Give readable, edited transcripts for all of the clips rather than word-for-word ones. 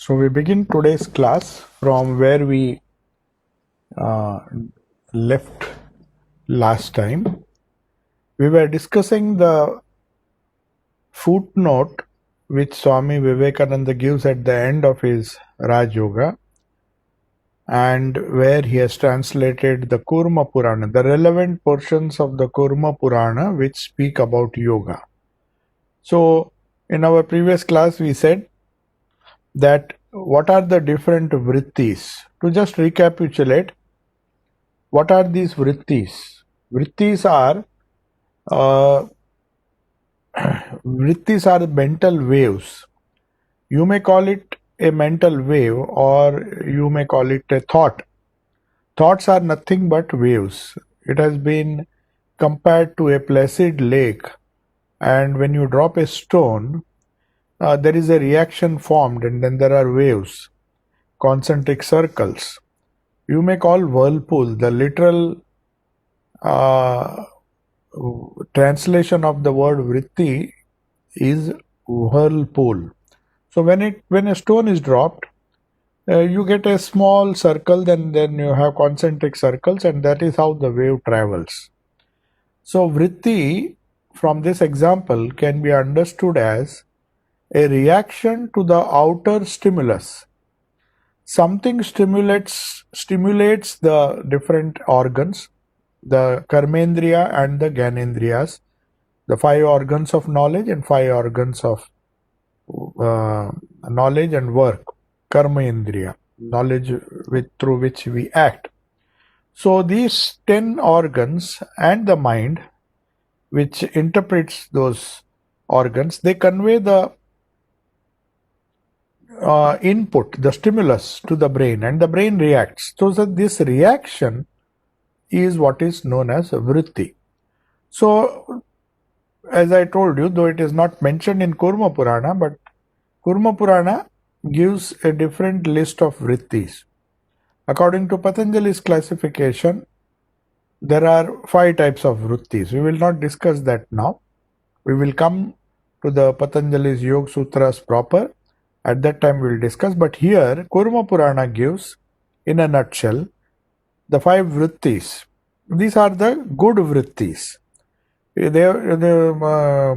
So we begin today's class from where we uh, left last time. We were discussing the footnote which Swami Vivekananda gives at the end of his Raj Yoga, and where he has translated the Kurma Purana, the relevant portions of the Kurma Purana which speak about yoga. So in our previous class we said that what are the different vrittis. To just recapitulate, what are these vrittis? Vrittis are uh, vrittis are mental waves. You may call it a mental wave, or you may call it a thought. Thoughts are nothing but waves. It has been compared to a placid lake, and when you drop a stone, there is a reaction formed, and then there are waves, concentric circles. You may call whirlpool. The literal translation of the word vritti is whirlpool. So when a stone is dropped, you get a small circle, then you have concentric circles, and that is how the wave travels. So vritti from this example can be understood as a reaction to the outer stimulus. Something stimulates the different organs, the karmendriya and the gyanendriyas, the 5 organs of knowledge and 5 organs of knowledge and work, karma indriya, knowledge through which we act. So these 10 organs and the mind, which interprets those organs, they convey the input, the stimulus to the brain, and the brain reacts. So that this reaction is what is known as vritti. So, as I told you, though it is not mentioned in Kurma Purana, but Kurma Purana gives a different list of vrittis. According to Patanjali's classification, there are 5 types of vrittis. We will not discuss that now. We will come to the Patanjali's Yoga Sutras proper. At that time we will discuss. But here, Kurma Purana gives, in a nutshell, the 5 vrittis. These are the good vrittis.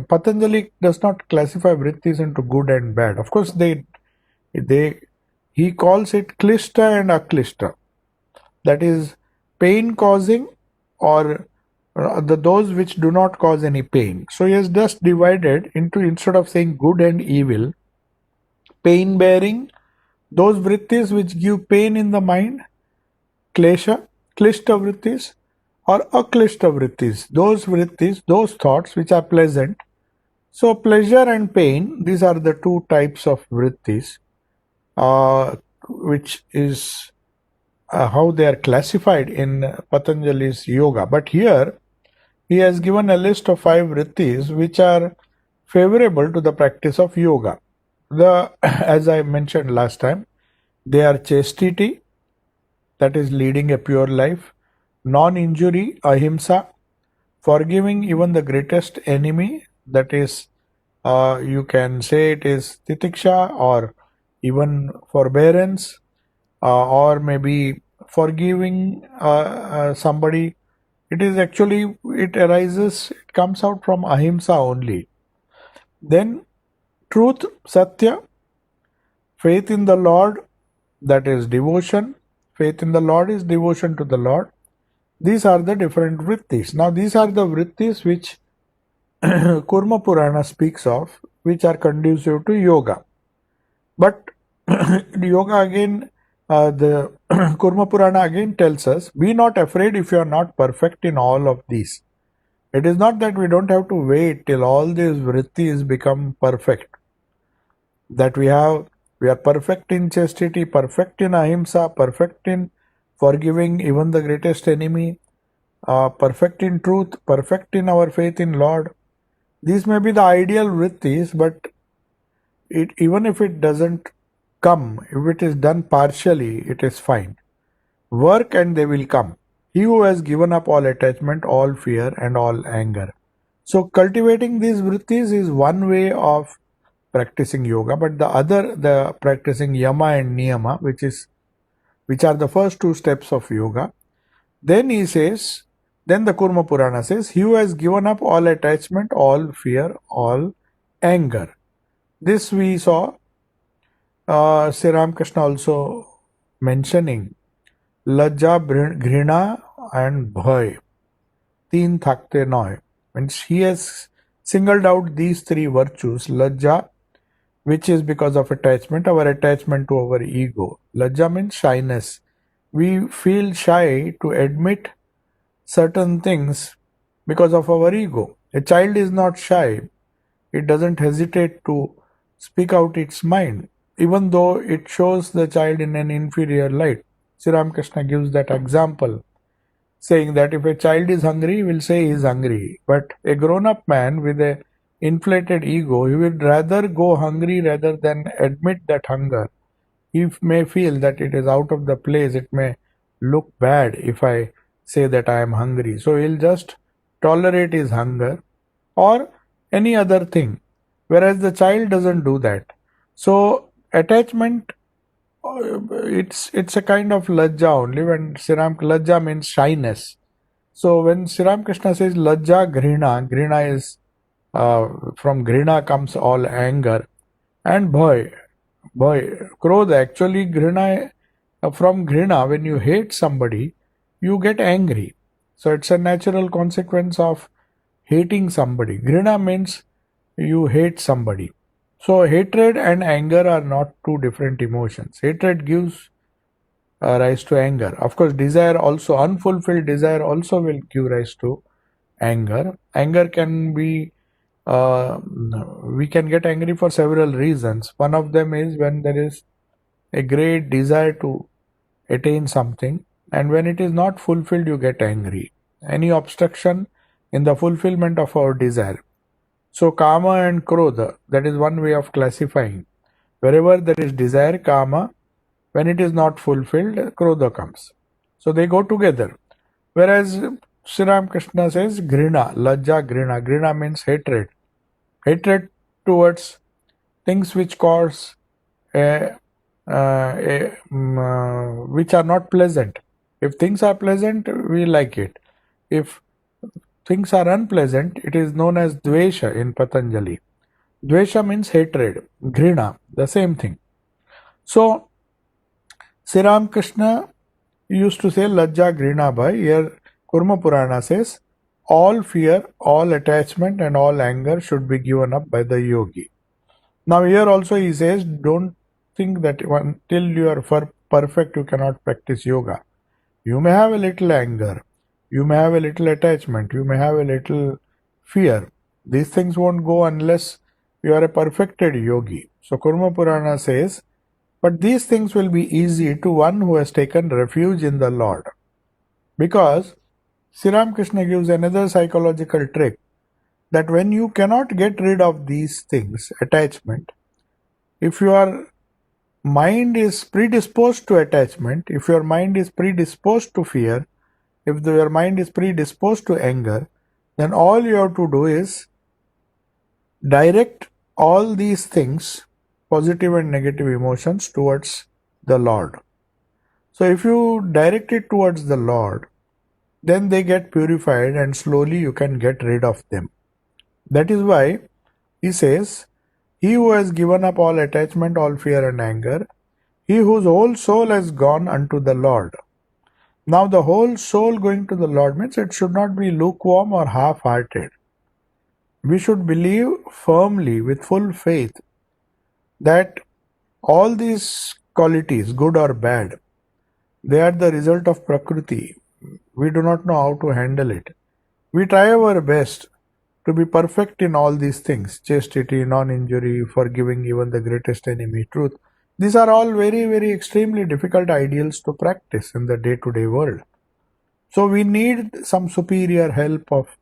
Patanjali does not classify vrittis into good and bad. Of course, he calls it klishta and aklishta. That is, pain causing or those which do not cause any pain. So he has just divided into, instead of saying good and evil, pain bearing, those vrittis which give pain in the mind, klesha, klishta vrittis, or aklishta vrittis, those vrittis, those thoughts which are pleasant. So pleasure and pain, these are the 2 types of vrittis, which is how they are classified in Patanjali's yoga. But here he has given a list of 5 vrittis which are favorable to the practice of yoga. As I mentioned last time, they are chastity, that is leading a pure life, non-injury, ahimsa, forgiving even the greatest enemy, that is, you can say it is titiksha, or even forbearance, or maybe forgiving somebody. It is actually, it comes out from ahimsa only. Then truth, satya, faith in the Lord, that is devotion. Faith in the Lord is devotion to the Lord. These are the different vrittis. Now these are the vrittis which Kurma Purana speaks of, which are conducive to yoga. But yoga again, the Kurma Purana again tells us, be not afraid if you are not perfect in all of these. It is not that we don't have to wait till all these vrittis become perfect. That we are perfect in chastity, perfect in ahimsa, perfect in forgiving even the greatest enemy, perfect in truth, perfect in our faith in Lord. These may be the ideal vrittis, but even if it doesn't come, if it is done partially, it is fine. Work and they will come. He who has given up all attachment, all fear and all anger. So cultivating these vrittis is one way of practicing yoga, but the practicing yama and niyama, which are the first two steps of yoga. Then he says, then the Kurma Purana says, he who has given up all attachment, all fear, all anger. This we saw Sri Ramakrishna also mentioning lajja, ghrina and bhai. Teen thakte noy. Means he has singled out these three virtues. Lajja, which is because of attachment, our attachment to our ego. Lajja means shyness. We feel shy to admit certain things because of our ego. A child is not shy. It doesn't hesitate to speak out its mind, even though it shows the child in an inferior light. Sri Ramakrishna gives that example, saying that if a child is hungry, he will say he is hungry. But a grown-up man with a inflated ego, he would rather go hungry rather than admit that hunger. He may feel that it is out of the place, it may look bad if I say that I am hungry. So he'll just tolerate his hunger or any other thing. Whereas the child doesn't do that. So attachment, it's a kind of lajja only. When lajja means shyness. So when Sri Ramakrishna says lajja ghrina, ghrina is from ghrina comes all anger, and bhai, krodha. Actually, ghrina, from ghrina, when you hate somebody, you get angry. So it's a natural consequence of hating somebody. Ghrina means you hate somebody. So hatred and anger are not two different emotions. Hatred gives rise to anger. Of course, desire also, unfulfilled desire also will give rise to anger. Anger can be, we can get angry for several reasons. One of them is when there is a great desire to attain something, and when it is not fulfilled, you get angry. Any obstruction in the fulfillment of our desire. So kama and krodha, that is one way of classifying. Wherever there is desire, kama, when it is not fulfilled, krodha comes. So they go together. Whereas Sri Ramakrishna says grina, lajja grina. Grina means hatred. Hatred towards things which cause which are not pleasant. If things are pleasant, we like it. If things are unpleasant, it is known as dvesha in Patanjali. Dvesha means hatred. Grina, the same thing. So, Sri Ramakrishna used to say lajja grina bhai. Here Kurma Purana says all fear, all attachment and all anger should be given up by the yogi. Now here also he says, don't think that until you are perfect you cannot practice yoga. You may have a little anger, you may have a little attachment, you may have a little fear. These things won't go unless you are a perfected yogi. So Kurma Purana says, but these things will be easy to one who has taken refuge in the Lord. Because Sri Ramakrishna gives another psychological trick, that when you cannot get rid of these things, attachment, if your mind is predisposed to attachment, if your mind is predisposed to fear, if your mind is predisposed to anger, then all you have to do is direct all these things, positive and negative emotions, towards the Lord. So if you direct it towards the Lord, then they get purified and slowly you can get rid of them. That is why he says, he who has given up all attachment, all fear and anger, he whose whole soul has gone unto the Lord. Now the whole soul going to the Lord means it should not be lukewarm or half-hearted. We should believe firmly with full faith that all these qualities, good or bad, they are the result of Prakriti. We do not know how to handle it. We try our best to be perfect in all these things, chastity, non-injury, forgiving even the greatest enemy, truth. These are all very, very extremely difficult ideals to practice in the day-to-day world. So we need some superior help of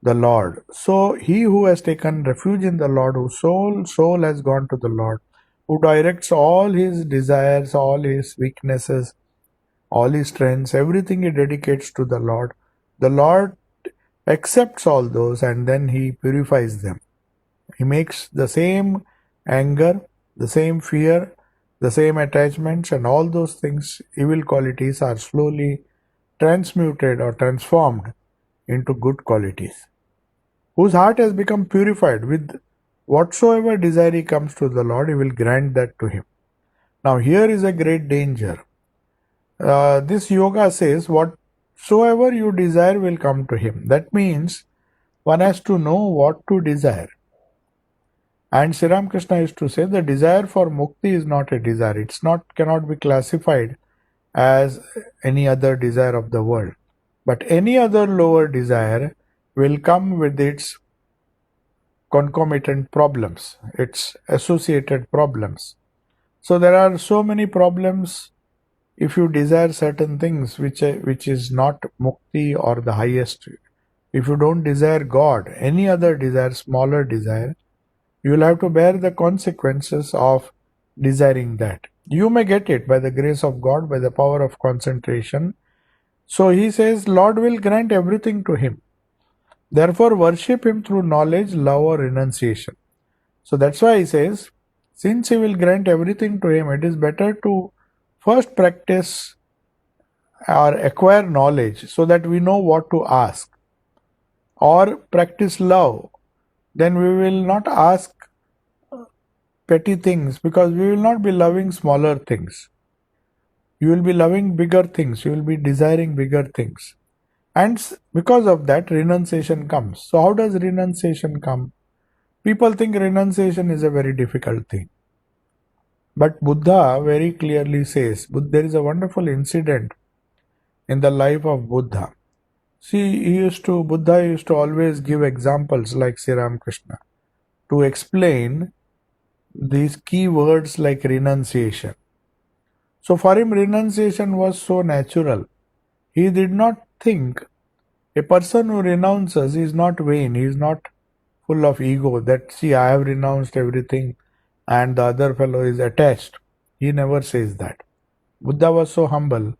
the Lord. So he who has taken refuge in the Lord, whose soul has gone to the Lord, who directs all his desires, all his weaknesses, all his strengths, everything he dedicates to the Lord accepts all those and then he purifies them. He makes the same anger, the same fear, the same attachments, and all those things, evil qualities, are slowly transmuted or transformed into good qualities. Whose heart has become purified with whatsoever desire he comes to the Lord, he will grant that to him. Now, here is a great danger. This yoga says, whatsoever you desire will come to him. That means one has to know what to desire. And Sri Ramakrishna used to say the desire for mukti is not a desire. Cannot be classified as any other desire of the world. But any other lower desire will come with its concomitant problems, its associated problems. So there are so many problems if you desire certain things which is not mukti or the highest. If you don't desire God, any other desire, smaller desire, you will have to bear the consequences of desiring that. You may get it by the grace of God, by the power of concentration. So he says, Lord will grant everything to him. Therefore, worship him through knowledge, love, or renunciation. So that's why he says, since he will grant everything to him, it is better to first practice or acquire knowledge so that we know what to ask, or practice love. Then we will not ask petty things because we will not be loving smaller things. You will be loving bigger things. You will be desiring bigger things. And because of that, renunciation comes. So how does renunciation come? People think renunciation is a very difficult thing. But Buddha very clearly says, there is a wonderful incident in the life of Buddha. See, Buddha used to always give examples like Sri Ramakrishna to explain these key words like renunciation. So for him, renunciation was so natural. He did not think a person who renounces is not vain, he is not full of ego that, see, I have renounced everything and the other fellow is attached. He never says that. Buddha was so humble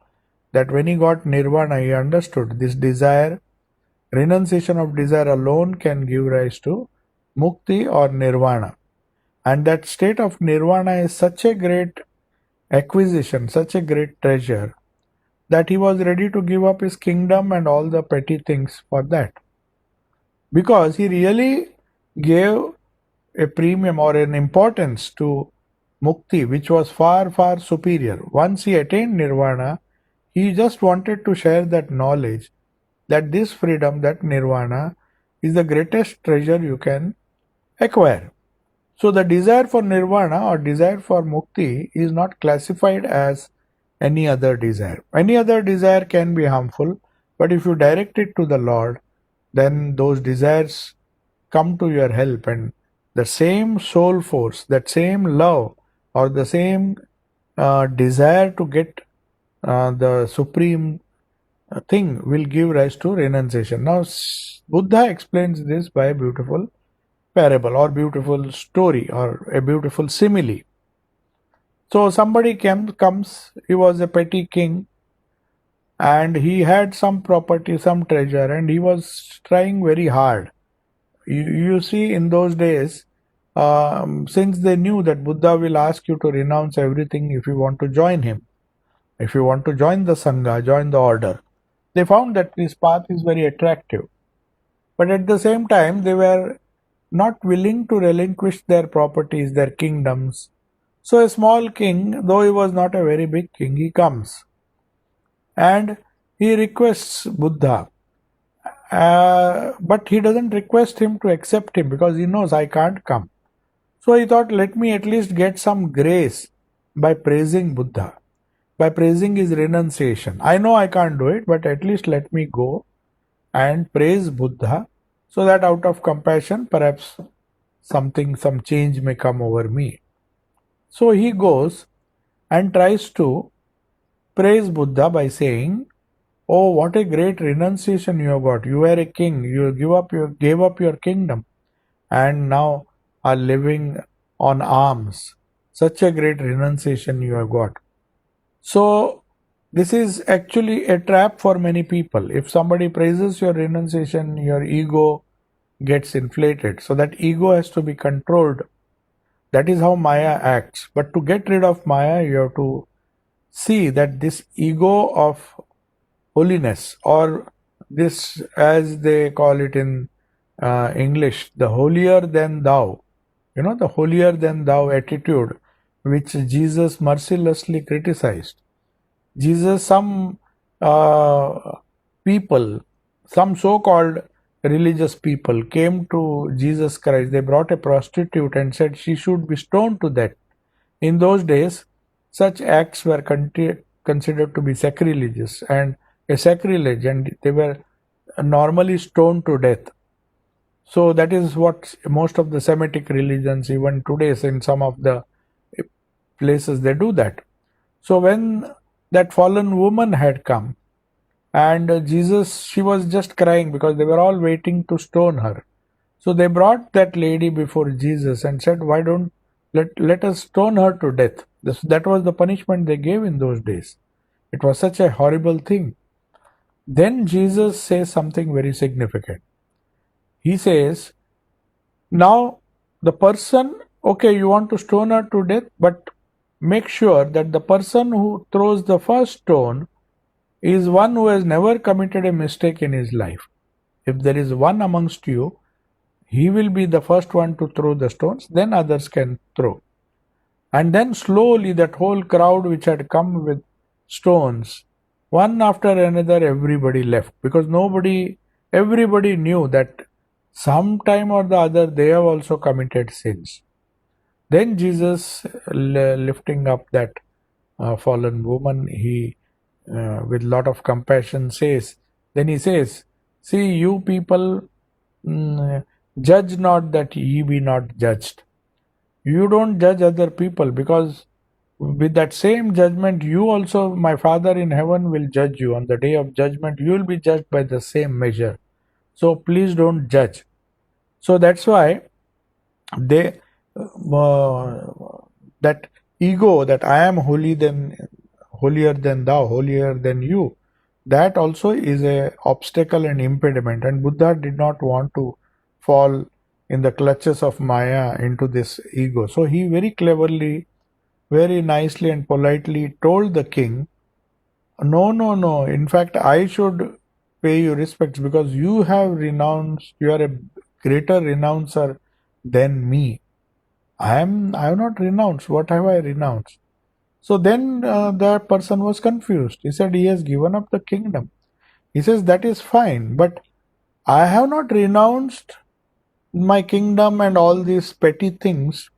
that when he got nirvana, he understood this desire, renunciation of desire alone can give rise to mukti or nirvana. And that state of nirvana is such a great acquisition, such a great treasure, that he was ready to give up his kingdom and all the petty things for that. Because he really gave a premium or an importance to mukti, which was far, far superior. Once he attained nirvana, he just wanted to share that knowledge that this freedom, that nirvana, is the greatest treasure you can acquire. So the desire for nirvana or desire for mukti is not classified as any other desire. Any other desire can be harmful, but if you direct it to the Lord, then those desires come to your help, and the same soul force, that same love or the same desire to get the supreme thing will give rise to renunciation. Now, Buddha explains this by a beautiful parable or beautiful story or a beautiful simile. So somebody comes, he was a petty king and he had some property, some treasure, and he was trying very hard. You see, in those days, since they knew that Buddha will ask you to renounce everything if you want to join him, if you want to join the Sangha, join the order, they found that this path is very attractive. But at the same time, they were not willing to relinquish their properties, their kingdoms. So a small king, though he was not a very big king, he comes and he requests Buddha. But he doesn't request him to accept him because he knows I can't come. So he thought, let me at least get some grace by praising Buddha, by praising his renunciation. I know I can't do it, but at least let me go and praise Buddha so that out of compassion, perhaps some change may come over me. So he goes and tries to praise Buddha by saying, oh, what a great renunciation you have got. You were a king, you gave up your kingdom and now are living on alms. Such a great renunciation you have got. So this is actually a trap for many people. If somebody praises your renunciation, your ego gets inflated. So that ego has to be controlled. That is how Maya acts. But to get rid of Maya, you have to see that this ego of holiness, or this, as they call it in English, the holier than thou, the holier than thou attitude, which Jesus mercilessly criticized. Some uh, people, some so-called religious people came to Jesus Christ. They brought a prostitute and said she should be stoned to death. In those days, such acts were considered to be sacrilegious and a sacrilege, and they were normally stoned to death. So that is what most of the Semitic religions, even today, in some of the places, they do that. So when that fallen woman had come, and Jesus, she was just crying because they were all waiting to stone her. So they brought that lady before Jesus and said, why don't let us stone her to death. That was the punishment they gave in those days. It was such a horrible thing. Then Jesus says something very significant. He says, now the person, okay, you want to stone her to death, but make sure that the person who throws the first stone is one who has never committed a mistake in his life. If there is one amongst you, he will be the first one to throw the stones, then others can throw. And then slowly that whole crowd which had come with stones, one after another, everybody left, because everybody knew that sometime or the other they have also committed sins. Then Jesus, lifting up that fallen woman, he with lot of compassion says, see, you people, judge not that ye be not judged. You don't judge other people, because with that same judgment, you also, my Father in heaven, will judge you. On the day of judgment, you will be judged by the same measure. So please don't judge. So that's why they that ego, that I am holier than thou, holier than you, that also is a obstacle and impediment. And Buddha did not want to fall in the clutches of Maya into this ego. So he very cleverly, very nicely and politely told the king, no, no, no. In fact, I should pay you respects, because you have renounced, you are a greater renouncer than me. I have not renounced. What have I renounced? So then that person was confused. He said, he has given up the kingdom. He says, that is fine, but I have not renounced my kingdom and all these petty things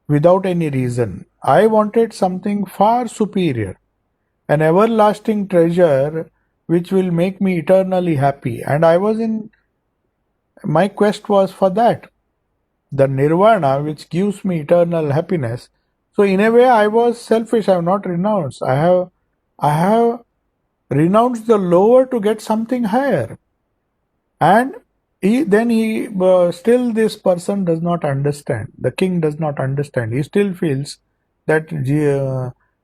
without any reason. I wanted something far superior, an everlasting treasure which will make me eternally happy. And my quest was for that, the nirvana which gives me eternal happiness. So in a way I was selfish. I have not renounced. I have renounced the lower to get something higher. And still this person does not understand. The king does not understand. He still feels that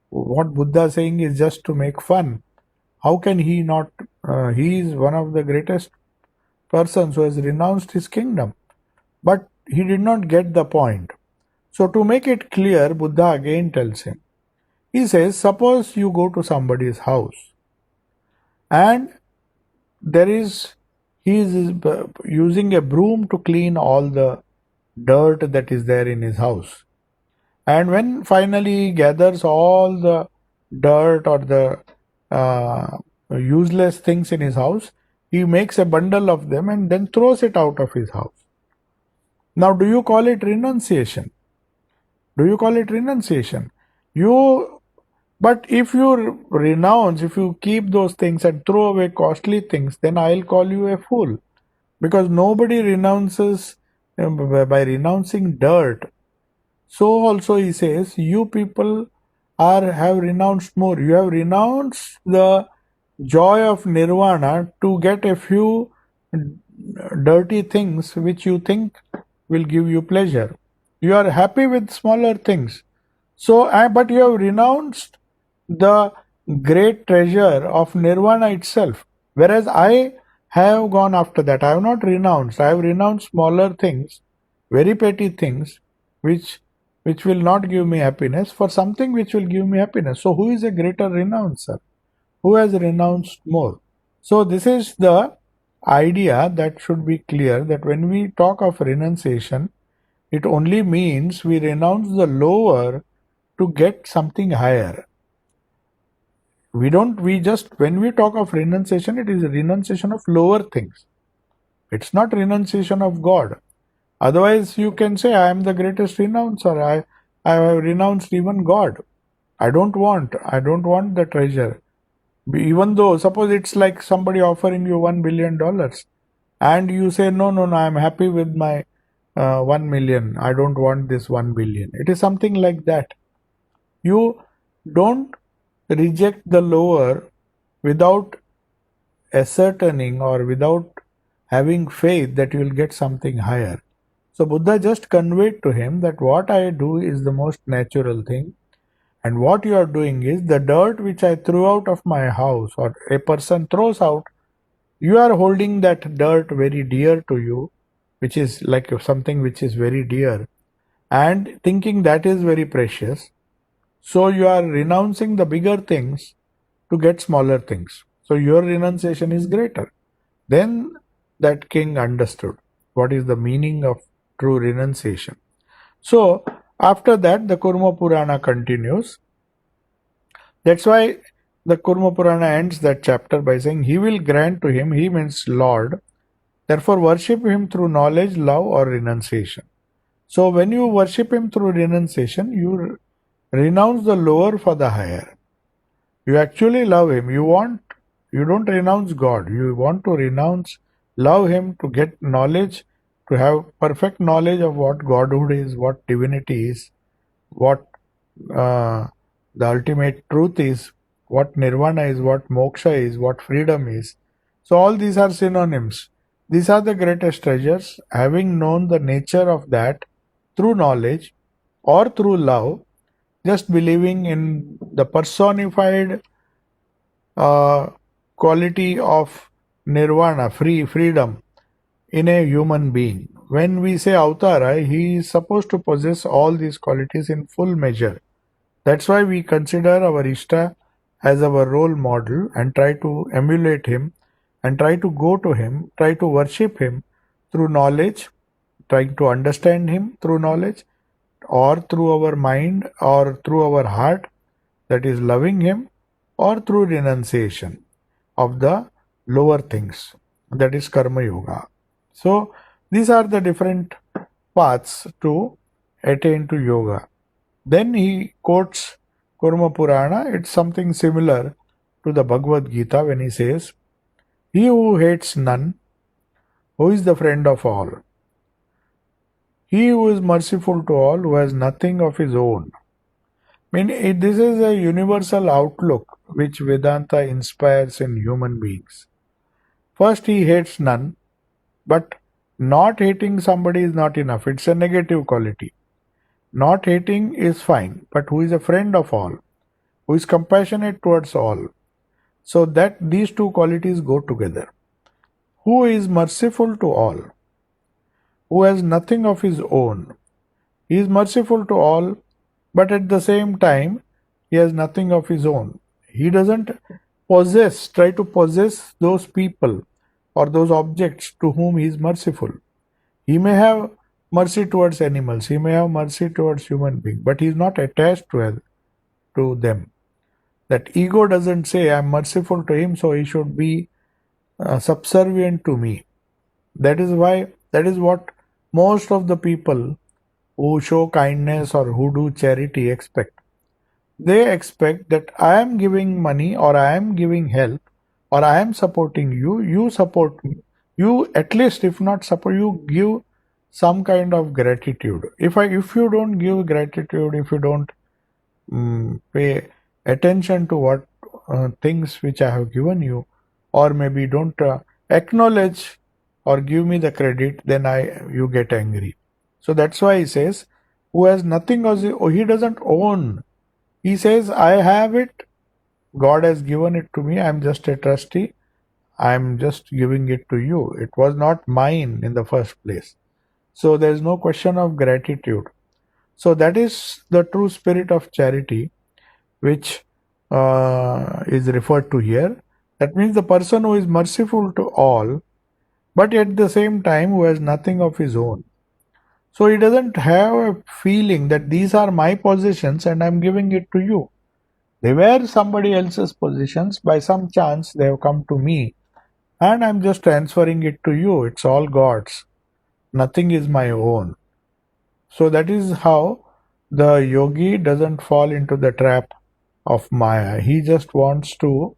what Buddha is saying is just to make fun. How can he not? He is one of the greatest persons who has renounced his kingdom. But he did not get the point. So to make it clear, Buddha again tells him. He says, suppose you go to somebody's house and he is using a broom to clean all the dirt that is there in his house. And when finally he gathers all the dirt or the useless things in his house, he makes a bundle of them and then throws it out of his house. Now, do you call it renunciation? Do you call it renunciation? But if you renounce, if you keep those things and throw away costly things, then I'll call you a fool. Because nobody renounces by renouncing dirt. So also he says, you people have renounced more. You have renounced the joy of nirvana to get a few dirty things which you think will give you pleasure. You are happy with smaller things. So, but you have renounced the great treasure of nirvana itself. Whereas I have gone after that. I have not renounced. I have renounced smaller things, very petty things, which will not give me happiness for something which will give me happiness. So who is a greater renouncer? Who has renounced more? So this is the idea that should be clear, that when we talk of renunciation, it only means we renounce the lower to get something higher. When we talk of renunciation, it is a renunciation of lower things. It's not renunciation of God. Otherwise, you can say, I am the greatest renouncer. I have renounced even God. I don't want the treasure. Even though, suppose it's like somebody offering you $1 billion, and you say, no, I'm happy with my 1 million. I don't want this 1 billion. It is something like that. You don't reject the lower without ascertaining or without having faith that you will get something higher. So Buddha just conveyed to him that what I do is the most natural thing, and what you are doing is the dirt which I threw out of my house, or a person throws out, you are holding that dirt very dear to you, which is like something which is very dear, and thinking that is very precious. So you are renouncing the bigger things to get smaller things. So your renunciation is greater. Then that king understood what is the meaning of true renunciation. So after that, the Kurma Purana continues. That's why the Kurma Purana ends that chapter by saying, He will grant to him, he means Lord, therefore worship him through knowledge, love, or renunciation. So when you worship him through renunciation, you renounce the lower for the higher. You actually love him. You don't renounce God. You want to love him, to get knowledge, to have perfect knowledge of what Godhood is, what divinity is, what the ultimate truth is, what nirvana is, what moksha is, what freedom is. So all these are synonyms. These are the greatest treasures. Having known the nature of that through knowledge or through love, just believing in the personified quality of nirvana, freedom in a human being. When we say Avtara, he is supposed to possess all these qualities in full measure. That's why we consider our Ishta as our role model and try to emulate him and try to go to him, try to worship him through knowledge, trying to understand him through knowledge, or through our mind or through our heart, that is loving him, or through renunciation of the lower things, that is karma yoga. So these are the different paths to attain to yoga. Then he quotes Kurma Purana. It's something similar to the Bhagavad Gita when he says, He who hates none, who is the friend of all? He who is merciful to all, who has nothing of his own. This is a universal outlook which Vedanta inspires in human beings. First, he hates none, but not hating somebody is not enough. It's a negative quality. Not hating is fine, but who is a friend of all, who is compassionate towards all. So that these two qualities go together. Who is merciful to all, who has nothing of his own. He is merciful to all, but at the same time, he has nothing of his own. He doesn't try to possess those people or those objects to whom he is merciful. He may have mercy towards animals, he may have mercy towards human beings, but he is not attached to them. That ego doesn't say, I am merciful to him, so he should be subservient to me. That is what most of the people who show kindness or who do charity expect. They expect that I am giving money, or I am giving help, or I am supporting you, you support me. You, at least if not support, you give some kind of gratitude. If you don't give gratitude, if you don't pay attention to what things which I have given you, or maybe don't acknowledge or give me the credit, then you get angry. So that's why he says, who has nothing, he doesn't own. He says, I have it, God has given it to me, I am just a trustee, I am just giving it to you. It was not mine in the first place. So there is no question of gratitude. So that is the true spirit of charity, which is referred to here. That means the person who is merciful to all, but at the same time who has nothing of his own. So he doesn't have a feeling that these are my possessions and I'm giving it to you. They were somebody else's possessions. By some chance, they have come to me and I'm just transferring it to you. It's all God's. Nothing is my own. So that is how the yogi doesn't fall into the trap of Maya. He just wants to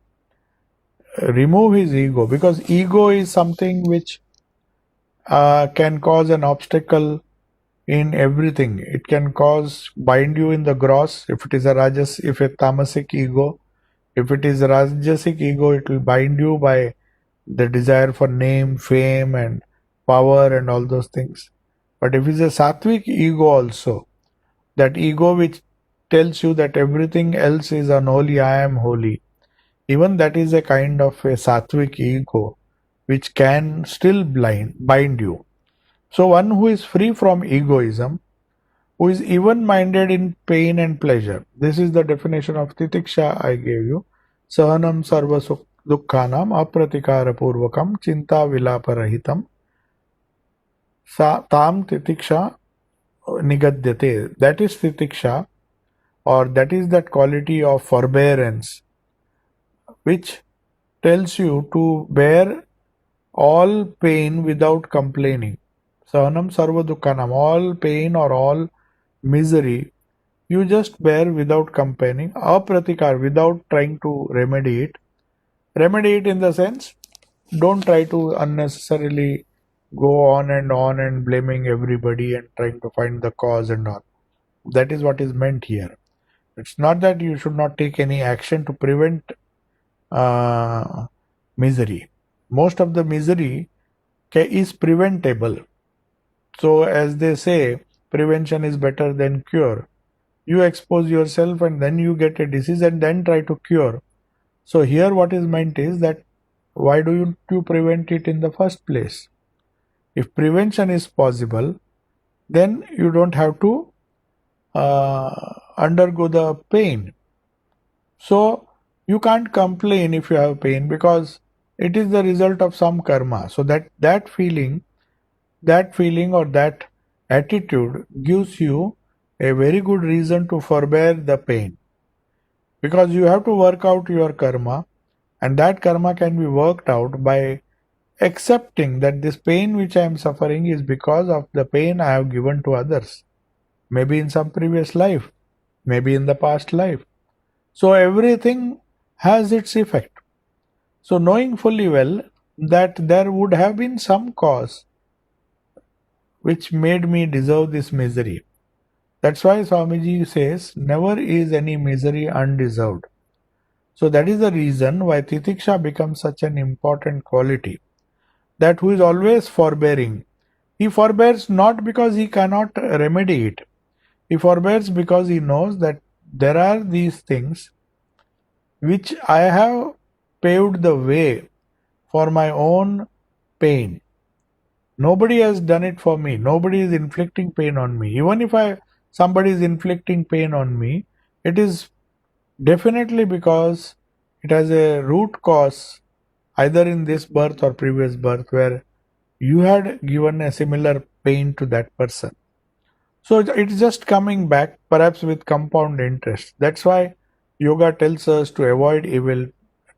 remove his ego, because ego is something which can cause an obstacle in everything. It can bind you in the gross if it is if a tamasic ego. If it is a rajasic ego, it will bind you by the desire for name, fame, and power, and all those things. But if it's a sattvic ego also, that ego which tells you that everything else is unholy, I am holy, even that is a kind of a sattvic ego which can still bind you. So one who is free from egoism, who is even minded in pain and pleasure. This is the definition of titiksha I gave you. Sahanam sarva dukkhanam apratikara purvakam chinta vilaparahitam tam titiksha nigadyate. That is titiksha, or that is that quality of forbearance which tells you to bear all pain without complaining. Sahanam sarva dukkhanam, all pain or all misery, you just bear without complaining. Apratikar, without trying to remedy it. Remedy it in the sense, don't try to unnecessarily go on and blaming everybody and trying to find the cause and all. That is what is meant here. It's not that you should not take any action to prevent misery. Most of the misery is preventable. So, as they say, prevention is better than cure. You expose yourself and then you get a disease and then try to cure. So, here what is meant is that why do you prevent it in the first place? If prevention is possible, then you don't have to undergo the pain. So, you can't complain if you have pain, because it is the result of some karma. So, that feeling or that attitude gives you a very good reason to forbear the pain, because you have to work out your karma, and that karma can be worked out by accepting that this pain which I am suffering is because of the pain I have given to others, maybe in some previous life, maybe in the past life. So everything has its effect. So knowing fully well that there would have been some cause which made me deserve this misery. That's why Swamiji says, never is any misery undeserved. So that is the reason why titiksha becomes such an important quality. That who is always forbearing. He forbears not because he cannot remedy it. He forbears because he knows that there are these things which I have paved the way for my own pain. Nobody has done it for me. Nobody is inflicting pain on me. Even if somebody is inflicting pain on me, it is definitely because it has a root cause either in this birth or previous birth where you had given a similar pain to that person. So it's just coming back, perhaps with compound interest. That's why yoga tells us to avoid evil,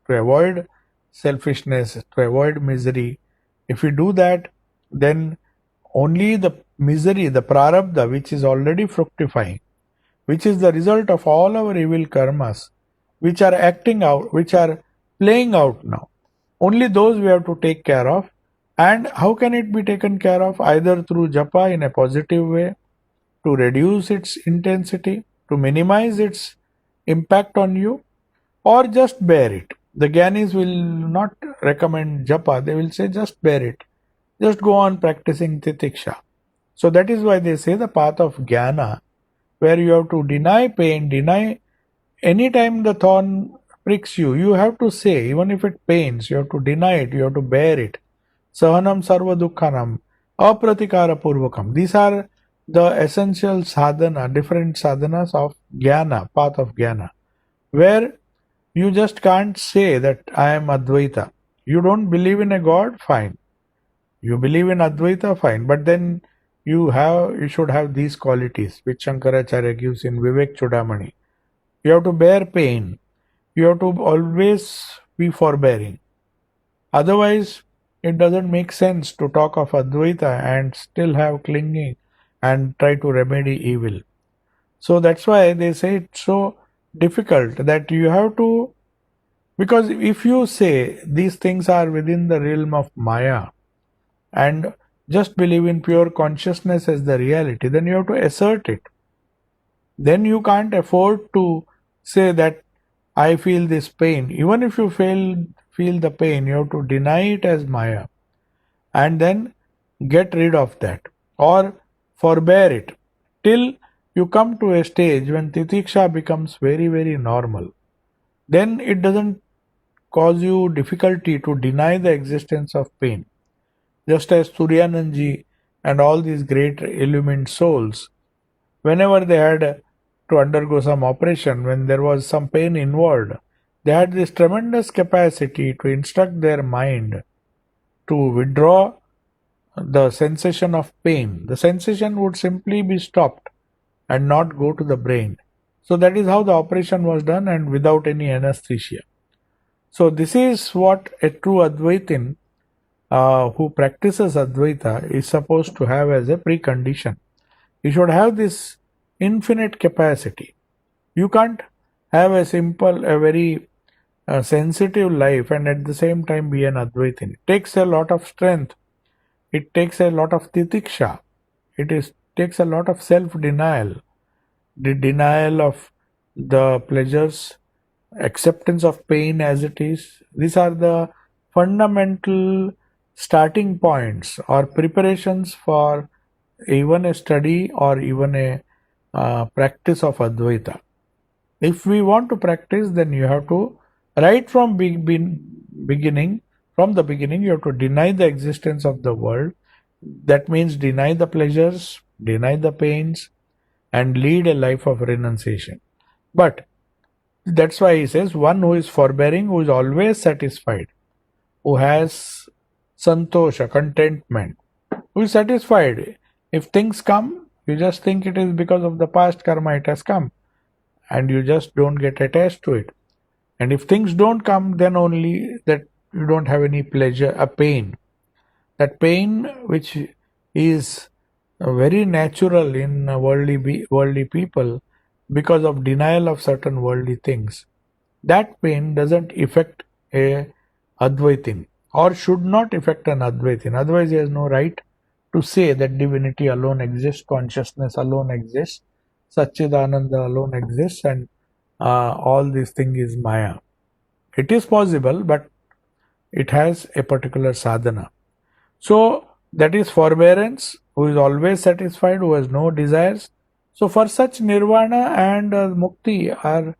to avoid selfishness, to avoid misery. If we do that, then only the misery, the prarabdha, which is already fructifying, which is the result of all our evil karmas, which are acting out, which are playing out now, only those we have to take care of. And how can it be taken care of? Either through japa in a positive way, to reduce its intensity, to minimize its impact on you, or just bear it. The Gyanis will not recommend japa, they will say just bear it. Just go on practicing titiksha. So that is why they say the path of jnana, where you have to deny pain, deny any time the thorn pricks you, you have to say, even if it pains, you have to deny it, you have to bear it. Sahanam sarva dukkhanam, apratikara purvakam. These are the essential sadhana, different sadhanas of jnana, path of jnana, where you just can't say that I am Advaita. You don't believe in a God, fine. You believe in Advaita, fine. But then you should have these qualities which Shankaracharya gives in Vivek Chudamani. You have to bear pain. You have to always be forbearing. Otherwise, it doesn't make sense to talk of Advaita and still have clinging and try to remedy evil. So that's why they say it's so difficult that you have to, because if you say these things are within the realm of Maya and just believe in pure consciousness as the reality, then you have to assert it. Then you can't afford to say that I feel this pain. Even if you feel the pain, you have to deny it as Maya and then get rid of that or forbear it till you come to a stage when titiksha becomes very, very normal. Then it doesn't cause you difficulty to deny the existence of pain. Just as Suryananji and all these great illumined souls, whenever they had to undergo some operation, when there was some pain involved, they had this tremendous capacity to instruct their mind to withdraw the sensation of pain. The sensation would simply be stopped and not go to the brain. So that is how the operation was done and without any anesthesia. So this is what a true Advaitin who practices Advaita is supposed to have as a precondition. You should have this infinite capacity. You can't have a very sensitive life and at the same time be an Advaitin. It takes a lot of strength. It takes a lot of titiksha. Takes a lot of self-denial. The denial of the pleasures, acceptance of pain as it is. These are the fundamental starting points or preparations for even a study or even a practice of Advaita. If we want to practice, then you have to, right from beginning, you have to deny the existence of the world. That means deny the pleasures, deny the pains, and lead a life of renunciation. But that's why he says, one who is forbearing, who is always satisfied, who has santosha, contentment, who is satisfied. If things come, you just think it is because of the past karma it has come, and you just don't get attached to it. And if things don't come, then only that you don't have any pleasure, a pain. That pain which is very natural in worldly people because of denial of certain worldly things. That pain doesn't affect a Advaitin or should not affect an Advaitin. Otherwise, he has no right to say that divinity alone exists, consciousness alone exists, Satchidananda alone exists, and all this thing is Maya. It is possible, but it has a particular sadhana. So that is forbearance, who is always satisfied, who has no desires. So for such nirvana and mukti are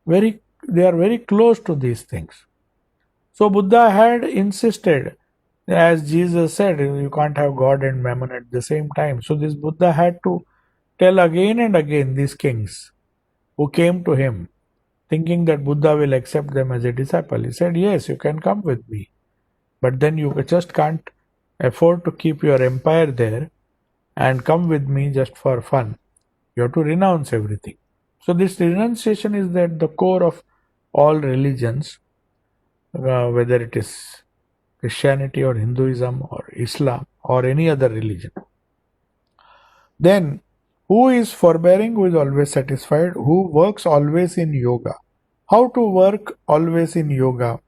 very close to these things. So Buddha had insisted, as Jesus said, you can't have God and mammon at the same time. So this Buddha had to tell again and again these kings who came to him thinking that Buddha will accept them as a disciple. He said, yes, you can come with me. But then you just can't afford to keep your empire there and come with me just for fun. You have to renounce everything. So this renunciation is at the core of all religions, whether it is Christianity or Hinduism or Islam or any other religion. Then, who is forbearing, who is always satisfied, who works always in yoga. How to work always in yoga?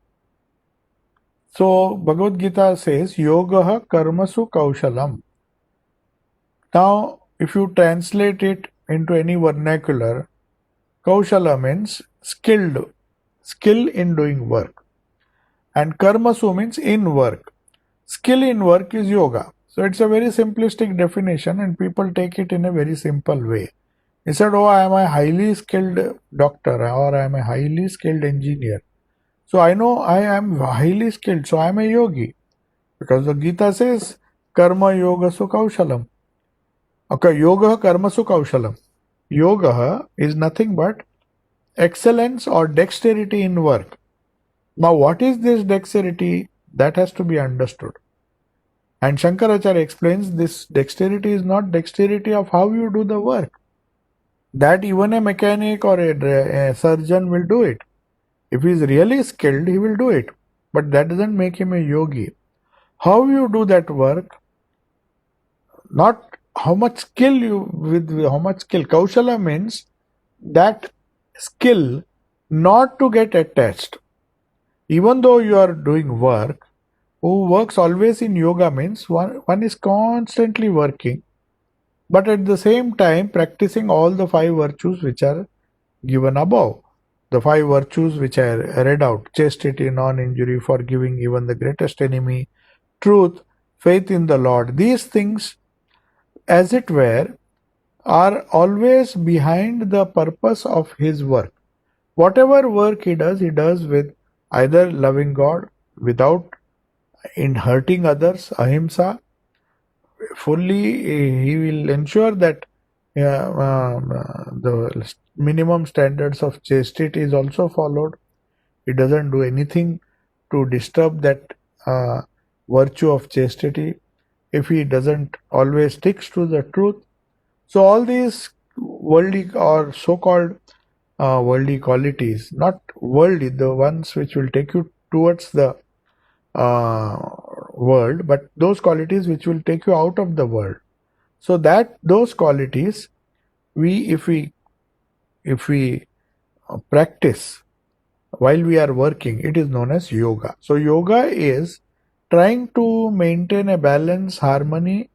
So, Bhagavad Gita says, Yogaha karmasu kaushalam. Now, if you translate it into any vernacular, kaushala means skill in doing work. And karmasu means in work. Skill in work is yoga. So it's a very simplistic definition and people take it in a very simple way. He said, oh, I am a highly skilled doctor or I am a highly skilled engineer. So I know I am highly skilled, so I am a yogi. Because the Gita says, karma yoga su kaushalam. Okay, yoga karmasu kaushalam. Yoga is nothing but excellence or dexterity in work. Now, what is this dexterity? That has to be understood. And Shankaracharya explains this dexterity is not dexterity of how you do the work. That even a mechanic or a surgeon will do it. If he is really skilled, he will do it. But that doesn't make him a yogi. How you do that work, not how much skill you, with how much skill. Kaushala means that skill not to get attached. Even though you are doing work, who works always in yoga means one is constantly working, but at the same time practicing all the five virtues which are given above. The five virtues which I read out: chastity, non-injury, forgiving even the greatest enemy, truth, faith in the Lord. These things, as it were, are always behind the purpose of his work. Whatever work he does with either loving God without in hurting others, ahimsa, fully he will ensure that the minimum standards of chastity is also followed. He doesn't do anything to disturb that virtue of chastity. If he doesn't always sticks to the truth, so all these worldly or so-called worldly qualities, not worldly, the ones which will take you towards the world, but those qualities which will take you out of the world. So that those qualities, if we practice while we are working, it is known as yoga. So yoga is trying to maintain a balance, harmony,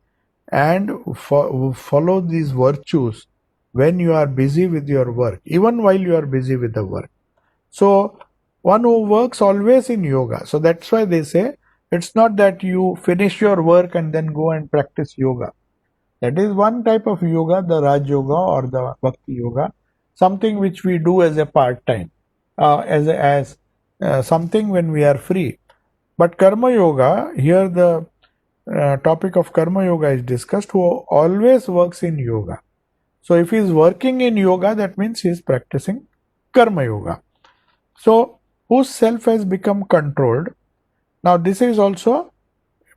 and follow these virtues when you are busy with your work, even while you are busy with the work. So one who works always in yoga. So that's why they say it's not that you finish your work and then go and practice yoga. That is one type of yoga, the Raj Yoga or the Bhakti Yoga, something which we do as a part time, as something when we are free. But Karma Yoga, here the topic of Karma Yoga is discussed, who always works in yoga. So if he is working in yoga, that means he is practicing Karma Yoga. So whose self has become controlled. Now this is also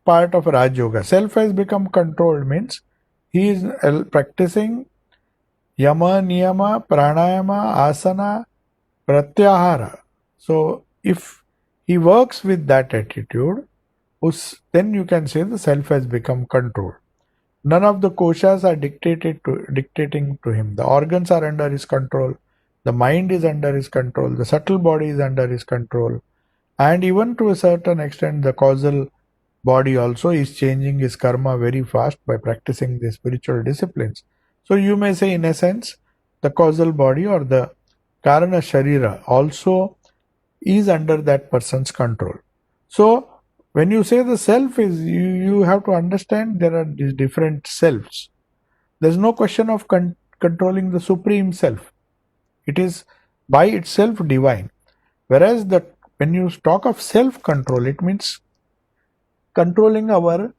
part of Raj Yoga. Self has become controlled means he is practicing yama, niyama, pranayama, asana, pratyahara. So if he works with that attitude, then you can say the self has become controlled. None of the koshas are dictating to him. The organs are under his control. The mind is under his control. The subtle body is under his control. And even to a certain extent, the causal body also is changing his karma very fast by practicing the spiritual disciplines. So you may say, in a sense, the causal body or the karana sharira also is under that person's control. So when you say the self is, you have to understand there are these different selves. There's no question of controlling the supreme self. It is by itself divine. Whereas when you talk of self-control, it means controlling our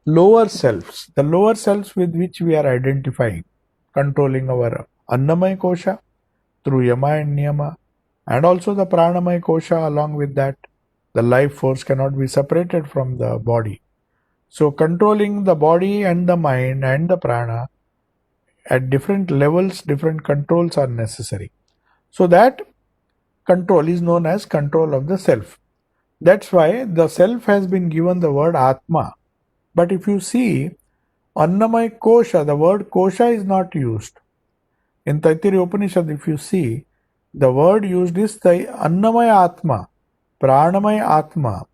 lower selves, the lower selves with which we are identifying, controlling our Annamaya Kosha through Yama and Niyama, and also the Pranamaya Kosha along with that. The life force cannot be separated from the body. So controlling the body and the mind and the prana at different levels, different controls are necessary. So that control is known as control of the self. That's why the self has been given the word Atma. But if you see, Annamaya Kosha, the word Kosha is not used. In Taittiriya Upanishad, if you see, the word used is the Annamaya Atma, Pranamaya Atma.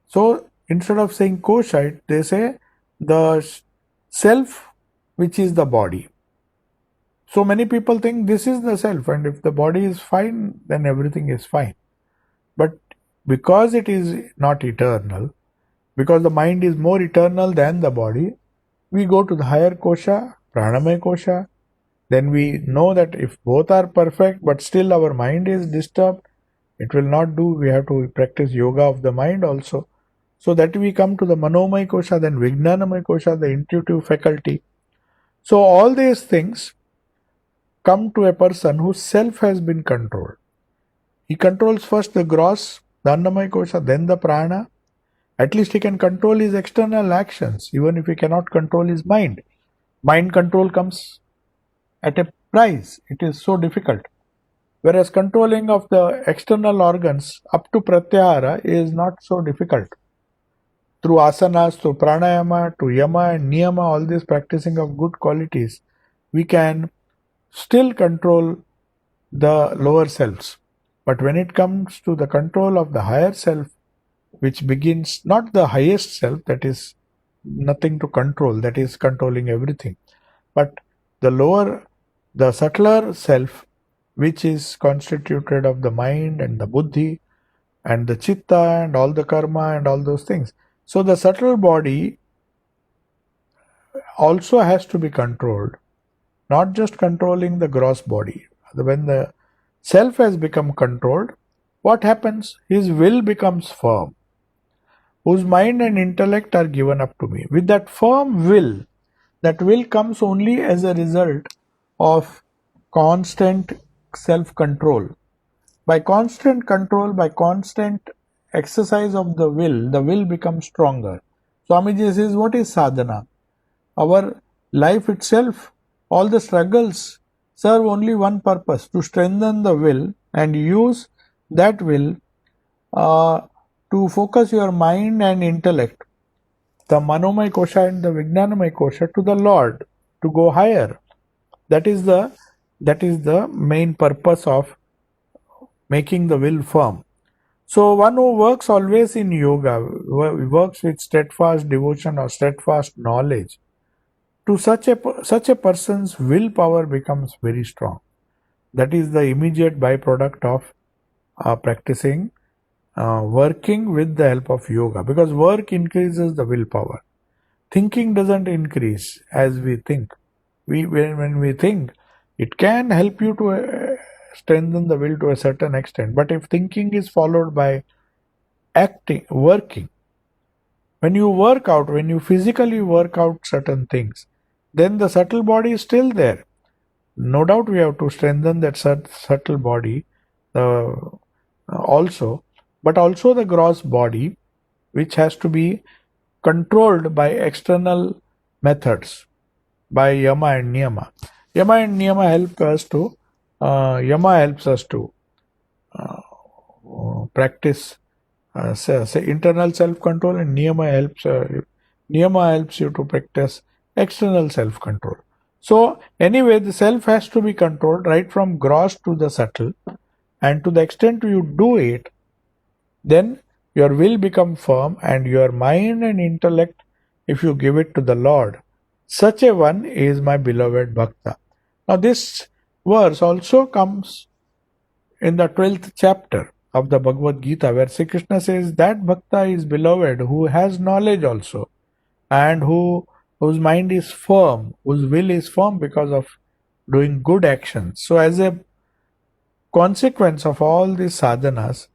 So instead of saying Kosha, they say the self, which is the body. So many people think this is the self, and if the body is fine, then everything is fine. But because it is not eternal, because the mind is more eternal than the body, we go to the higher kosha, pranamaya kosha. Then we know that if both are perfect, but still our mind is disturbed, it will not do. We have to practice yoga of the mind also. So that we come to the manomaya kosha, then vijnanamaya kosha, the intuitive faculty. So all these things come to a person whose self has been controlled. He controls first the gross, the Annamaya Kosha, then the prana. At least he can control his external actions, even if he cannot control his mind. Mind control comes at a price. It is so difficult. Whereas controlling of the external organs up to pratyahara is not so difficult. Through asanas, through pranayama, to yama and niyama, all this practicing of good qualities, we can still control the lower selves. But when it comes to the control of the higher self, which begins not the highest self, that is nothing to control, that is controlling everything, but the lower, the subtler self, which is constituted of the mind and the buddhi and the chitta and all the karma and all those things. So the subtle body also has to be controlled, not just controlling the gross body. When the self has become controlled, what happens? His will becomes firm, whose mind and intellect are given up to me. With that firm will, that will comes only as a result of constant self-control. By constant control, by constant exercise of the will becomes stronger. Swamiji says, what is sadhana? Our life itself, all the struggles serve only one purpose, to strengthen the will and use that will to focus your mind and intellect, the Manomaya Kosha and the Vijnanamaya Kosha, to the Lord, to go higher. That is the main purpose of making the will firm. So one who works always in yoga, works with steadfast devotion or steadfast knowledge, to such a person's willpower becomes very strong. That is the immediate byproduct of practicing, working with the help of yoga, because work increases the willpower. Thinking doesn't increase as we think. When we think, it can help you to strengthen the will to a certain extent. But if thinking is followed by acting, working, when you work out, when you physically work out certain things, then the subtle body is still there. No doubt we have to strengthen that subtle body also, but also the gross body, which has to be controlled by external methods, by yama and niyama. Yama and niyama yama helps us to practice say internal self-control, and niyama helps you to practice external self-control. So anyway, the self has to be controlled right from gross to the subtle, and to the extent you do it, then your will become firm, and your mind and intellect, if you give it to the Lord, such a one is my beloved bhakta. Now this verse also comes in the 12th chapter of the Bhagavad Gita, where Sri Krishna says that bhakta is beloved who has knowledge also, and whose mind is firm, whose will is firm because of doing good actions. So as a consequence of all these sadhanas,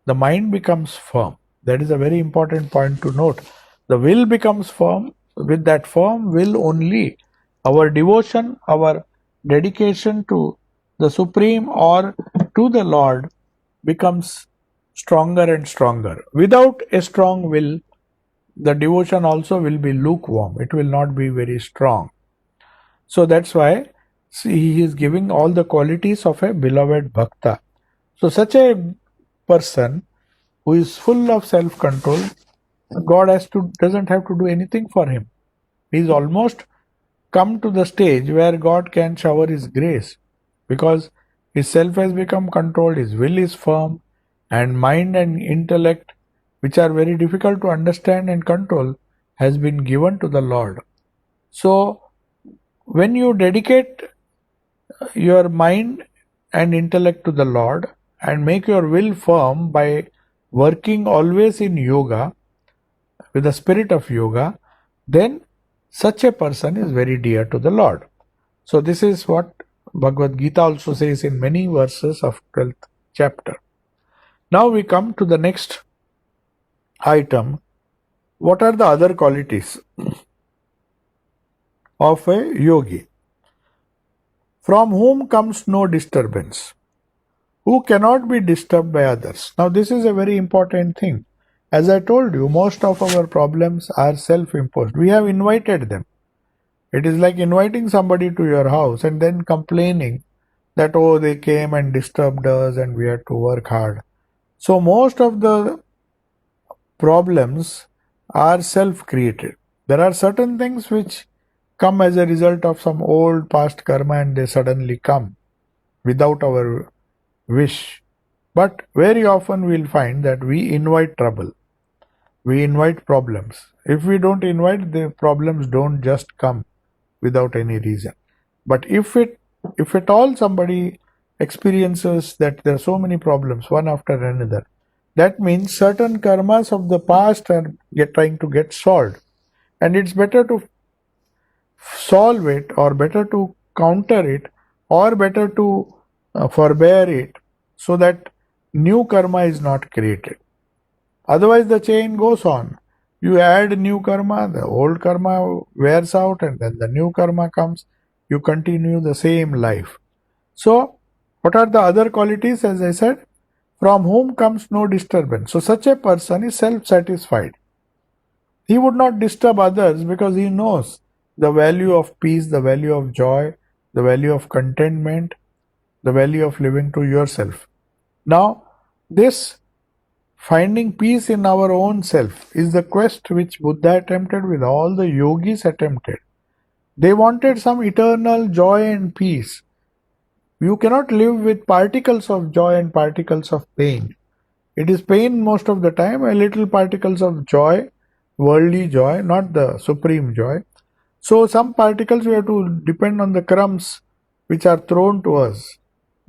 the mind becomes firm. That is a very important point to note. The will becomes firm. With that firm will only, our devotion, our dedication to the Supreme or to the Lord becomes stronger and stronger. Without a strong will, the devotion also will be lukewarm. It will not be very strong. So that's why he is giving all the qualities of a beloved bhakta. So such a person who is full of self-control, God doesn't have to do anything for him. He's almost come to the stage where God can shower his grace, because his self has become controlled, his will is firm, and mind and intellect, which are very difficult to understand and control, has been given to the Lord. So when you dedicate your mind and intellect to the Lord and make your will firm by working always in yoga, with the spirit of yoga, then such a person is very dear to the Lord. So this is what Bhagavad Gita also says in many verses of 12th chapter. Now we come to the next item. What are the other qualities of a yogi. From whom comes no disturbance, who cannot be disturbed by others. Now, this is a very important thing. As I told you, most of our problems are self-imposed. We have invited them. It is like inviting somebody to your house and then complaining that, oh, they came and disturbed us and we had to work hard. So most of the problems are self-created. There are certain things which come as a result of some old past karma and they suddenly come without our wish. But very often we'll find that we invite trouble. We invite problems. If we don't invite, the problems don't just come without any reason. But if at all somebody experiences that there are so many problems one after another, that means certain karmas of the past are trying to get solved. And it's better to solve it, or better to counter it, or better to forbear it, so that new karma is not created. Otherwise the chain goes on. You add new karma, the old karma wears out, and then the new karma comes. You continue the same life. So, what are the other qualities? As I said, from whom comes no disturbance. So, such a person is self-satisfied. He would not disturb others because he knows the value of peace, the value of joy, the value of contentment, the value of living to yourself. Now, this finding peace in our own self is the quest which Buddha attempted, with all the yogis attempted. They wanted some eternal joy and peace. You cannot live with particles of joy and particles of pain. It is pain most of the time, a little particles of joy, worldly joy, not the supreme joy. So some particles we have to depend on the crumbs which are thrown to us.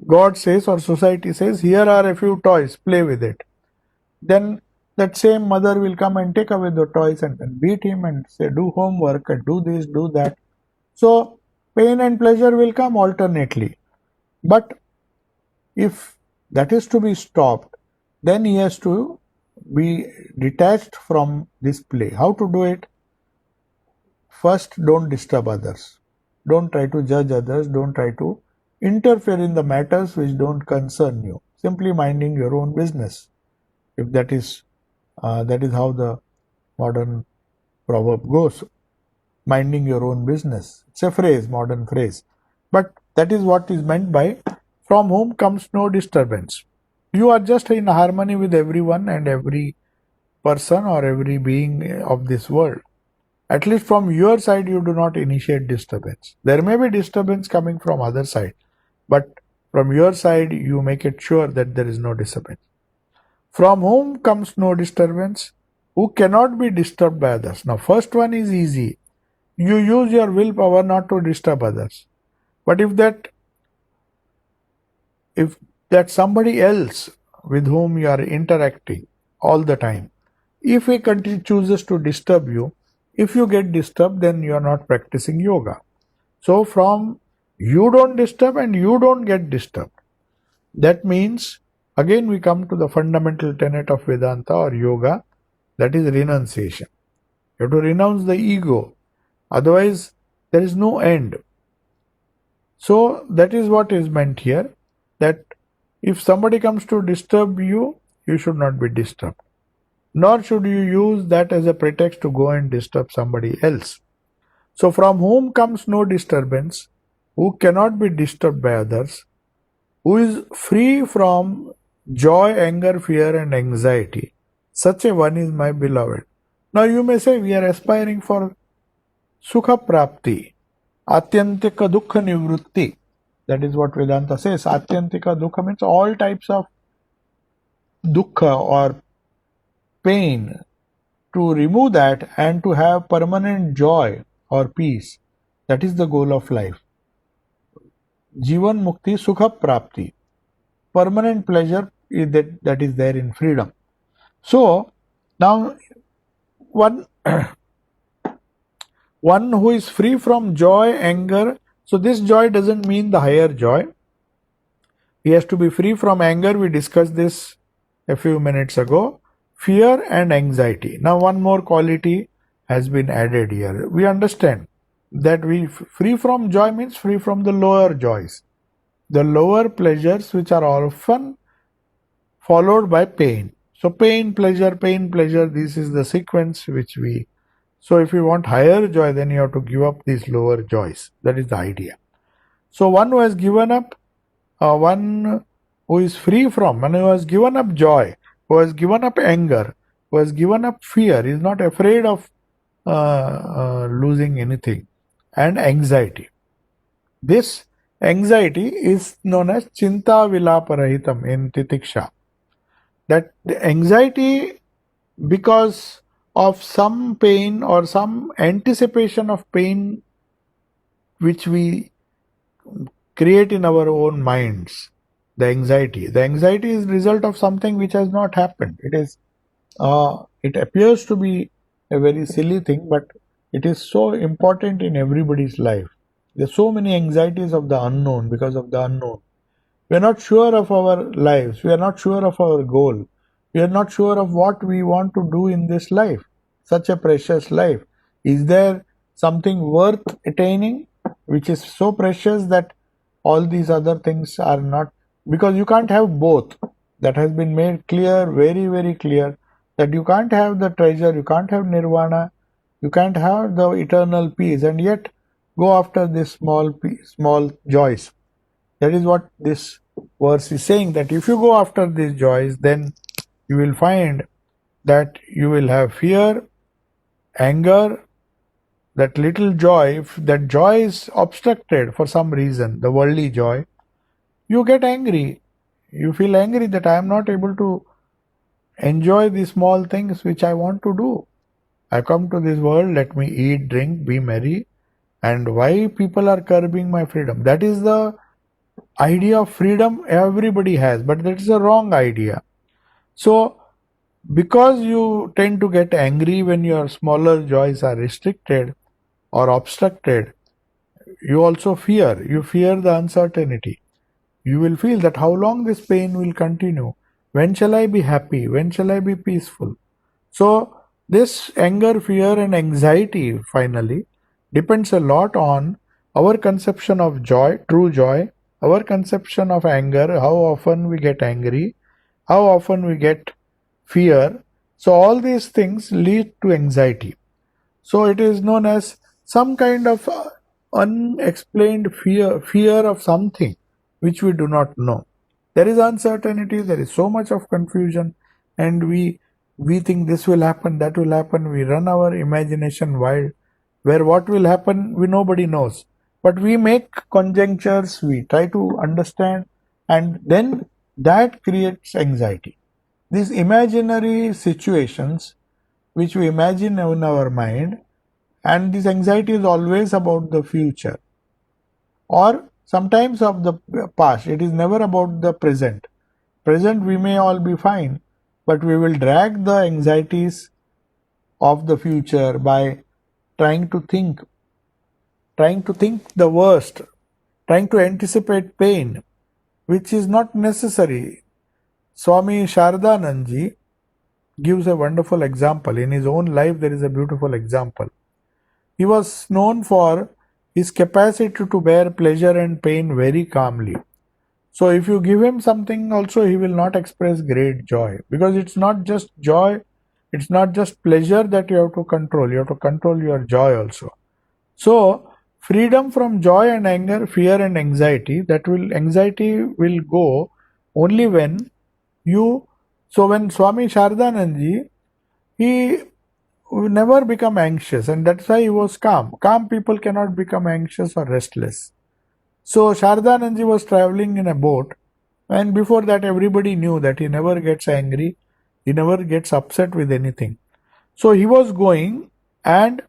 God says, or society says, here are a few toys, play with it. Then that same mother will come and take away the toys and then beat him and say, do homework and do this, do that. So pain and pleasure will come alternately. But if that is to be stopped, then he has to be detached from this play. How to do it? First, don't disturb others. Don't try to judge others. Don't try to interfere in the matters which don't concern you. Simply minding your own business. If that is how the modern proverb goes. Minding your own business. It's a phrase, modern phrase. But that is what is meant by from whom comes no disturbance. You are just in harmony with everyone and every person or every being of this world. At least from your side, you do not initiate disturbance. There may be disturbance coming from other side, but from your side, you make it sure that there is no disturbance. From whom comes no disturbance? Who cannot be disturbed by others. Now, first one is easy. You use your willpower not to disturb others. But if that somebody else with whom you are interacting all the time, if he chooses to disturb you, if you get disturbed, then you are not practicing yoga. So from you don't disturb and you don't get disturbed. That means, again we come to the fundamental tenet of Vedanta or yoga, that is renunciation. You have to renounce the ego. Otherwise, there is no end. So that is what is meant here, that if somebody comes to disturb you, you should not be disturbed. Nor should you use that as a pretext to go and disturb somebody else. So from whom comes no disturbance, who cannot be disturbed by others, who is free from joy, anger, fear and anxiety. Such a one is my beloved. Now you may say we are aspiring for sukha prapti, atyantika dukkha nivrutti. That is what Vedanta says. Atyantika dukkha means all types of dukkha or pain, to remove that and to have permanent joy or peace. That is the goal of life. Jivan mukti sukha prapti. Permanent pleasure that is there in freedom. So now one who is free from joy, anger. So this joy doesn't mean the higher joy. He has to be free from anger. We discussed this a few minutes ago. Fear and anxiety. Now one more quality has been added here. We understand that free from joy means free from the lower joys, the lower pleasures which are often followed by pain. So pain, pleasure, this is the sequence which we. So if you want higher joy, then you have to give up these lower joys. That is the idea. So one who has given up, one who is free from, and who has given up joy, who has given up anger, who has given up fear, is not afraid of losing anything, and anxiety. This anxiety is known as Chinta Vilaparahitam in Titiksha. That the anxiety, because of some pain or some anticipation of pain which we create in our own minds, the anxiety. The anxiety is result of something which has not happened. It appears to be a very silly thing, but it is so important in everybody's life. There are so many anxieties of the unknown because of the unknown. We are not sure of our lives. We are not sure of our goal. We are not sure of what we want to do in this life, such a precious life. Is there something worth attaining which is so precious that all these other things are not? Because you can't have both. That has been made clear, very, very clear, that you can't have the treasure, you can't have nirvana, you can't have the eternal peace, and yet go after this small joys. That is what this verse is saying, that if you go after these joys, then you will find that you will have fear, anger, that little joy. If that joy is obstructed for some reason, the worldly joy, you get angry. You feel angry that I am not able to enjoy the small things which I want to do. I come to this world, let me eat, drink, be merry, and why people are curbing my freedom? That is the idea of freedom everybody has, but that is a wrong idea. So, because you tend to get angry when your smaller joys are restricted or obstructed, you also fear. You fear the uncertainty. You will feel that how long this pain will continue. When shall I be happy? When shall I be peaceful? So, this anger, fear, and anxiety finally depends a lot on our conception of joy, true joy, our conception of anger, how often we get angry, how often we get fear. So, all these things lead to anxiety. So, it is known as some kind of unexplained fear of something which we do not know. There is uncertainty, there is so much of confusion, and we think this will happen, that will happen. We run our imagination wild, where what will happen, nobody knows. But we make conjectures, we try to understand, and then that creates anxiety. These imaginary situations which we imagine in our mind, and this anxiety is always about the future or sometimes of the past. It is never about the present. Present we may all be fine, but we will drag the anxieties of the future by trying to think the worst, trying to anticipate pain, which is not necessary. Swami Sarvasthananda gives a wonderful example. In his own life, there is a beautiful example. He was known for his capacity to bear pleasure and pain very calmly. So if you give him something also, he will not express great joy, because it's not just joy, it's not just pleasure that you have to control your joy also. So freedom from joy and anger, fear and anxiety, anxiety will go only when when Swami Sarvasthananda, he never become anxious, and that's why he was calm. Calm people cannot become anxious or restless. So Sarvasthananda was traveling in a boat, and before that everybody knew that he never gets angry, he never gets upset with anything. So he was going, and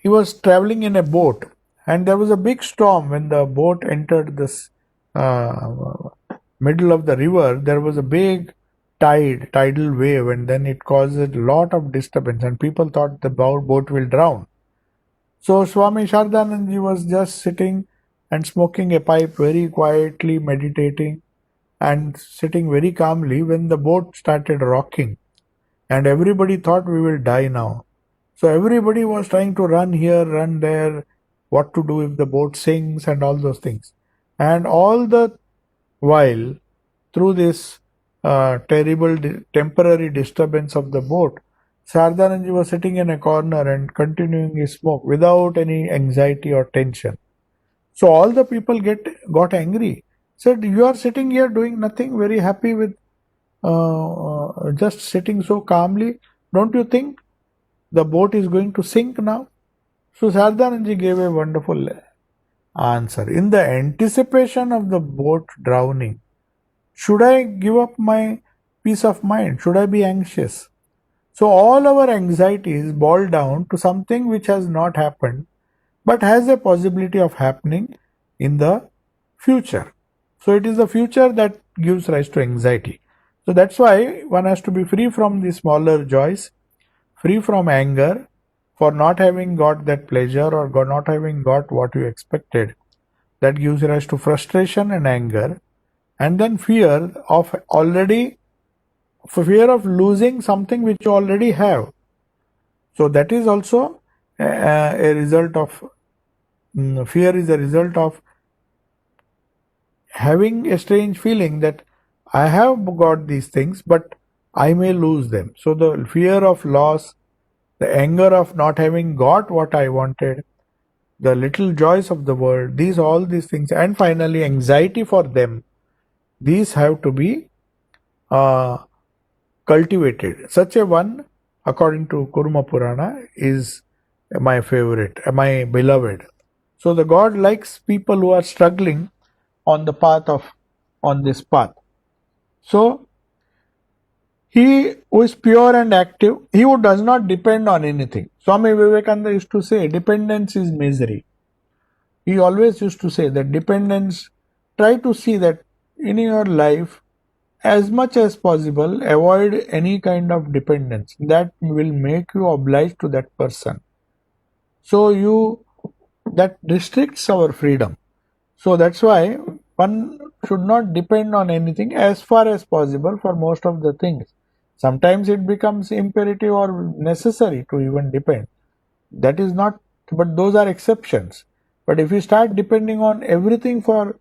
he was traveling in a boat, and there was a big storm. When the boat entered this middle of the river, there was a big tidal wave, and then it caused a lot of disturbance, and people thought the boat will drown. So Swami Sarvasthananda was just sitting and smoking a pipe, very quietly meditating and sitting very calmly, when the boat started rocking, and everybody thought we will die now. So everybody was trying to run here, run there, what to do if the boat sinks and all those things. And all the while, through this terrible temporary disturbance of the boat, Sardhananji was sitting in a corner and continuing his smoke without any anxiety or tension. So all the people got angry. Said, "You are sitting here doing nothing, very happy with just sitting so calmly. Don't you think the boat is going to sink now?" So Sardhananji gave a wonderful answer. In the anticipation of the boat drowning, should I give up my peace of mind? Should I be anxious? So all our anxieties boil down to something which has not happened but has a possibility of happening in the future. So it is the future that gives rise to anxiety. So that's why one has to be free from the smaller joys, free from anger for not having got that pleasure or not having got what you expected. That gives rise to frustration and anger, and then fear of losing something which you already have. So that is also a result of fear is a result of having a strange feeling that I have got these things, but I may lose them. So the fear of loss, the anger of not having got what I wanted, the little joys of the world, all these things, and finally anxiety for them, these have to be uh, cultivated. Such a one, according to Kurma Purana, is my favorite, my beloved. So the God likes people who are struggling on this path. So he who is pure and active, he who does not depend on anything. Swami Vivekananda used to say, dependence is misery. He always used to say that dependence, try to see that in your life, as much as possible, avoid any kind of dependence. That will make you obliged to that person. So that restricts our freedom. So that's why one should not depend on anything as far as possible for most of the things. Sometimes it becomes imperative or necessary to even depend. That is not, but those are exceptions. But if we start depending on everything for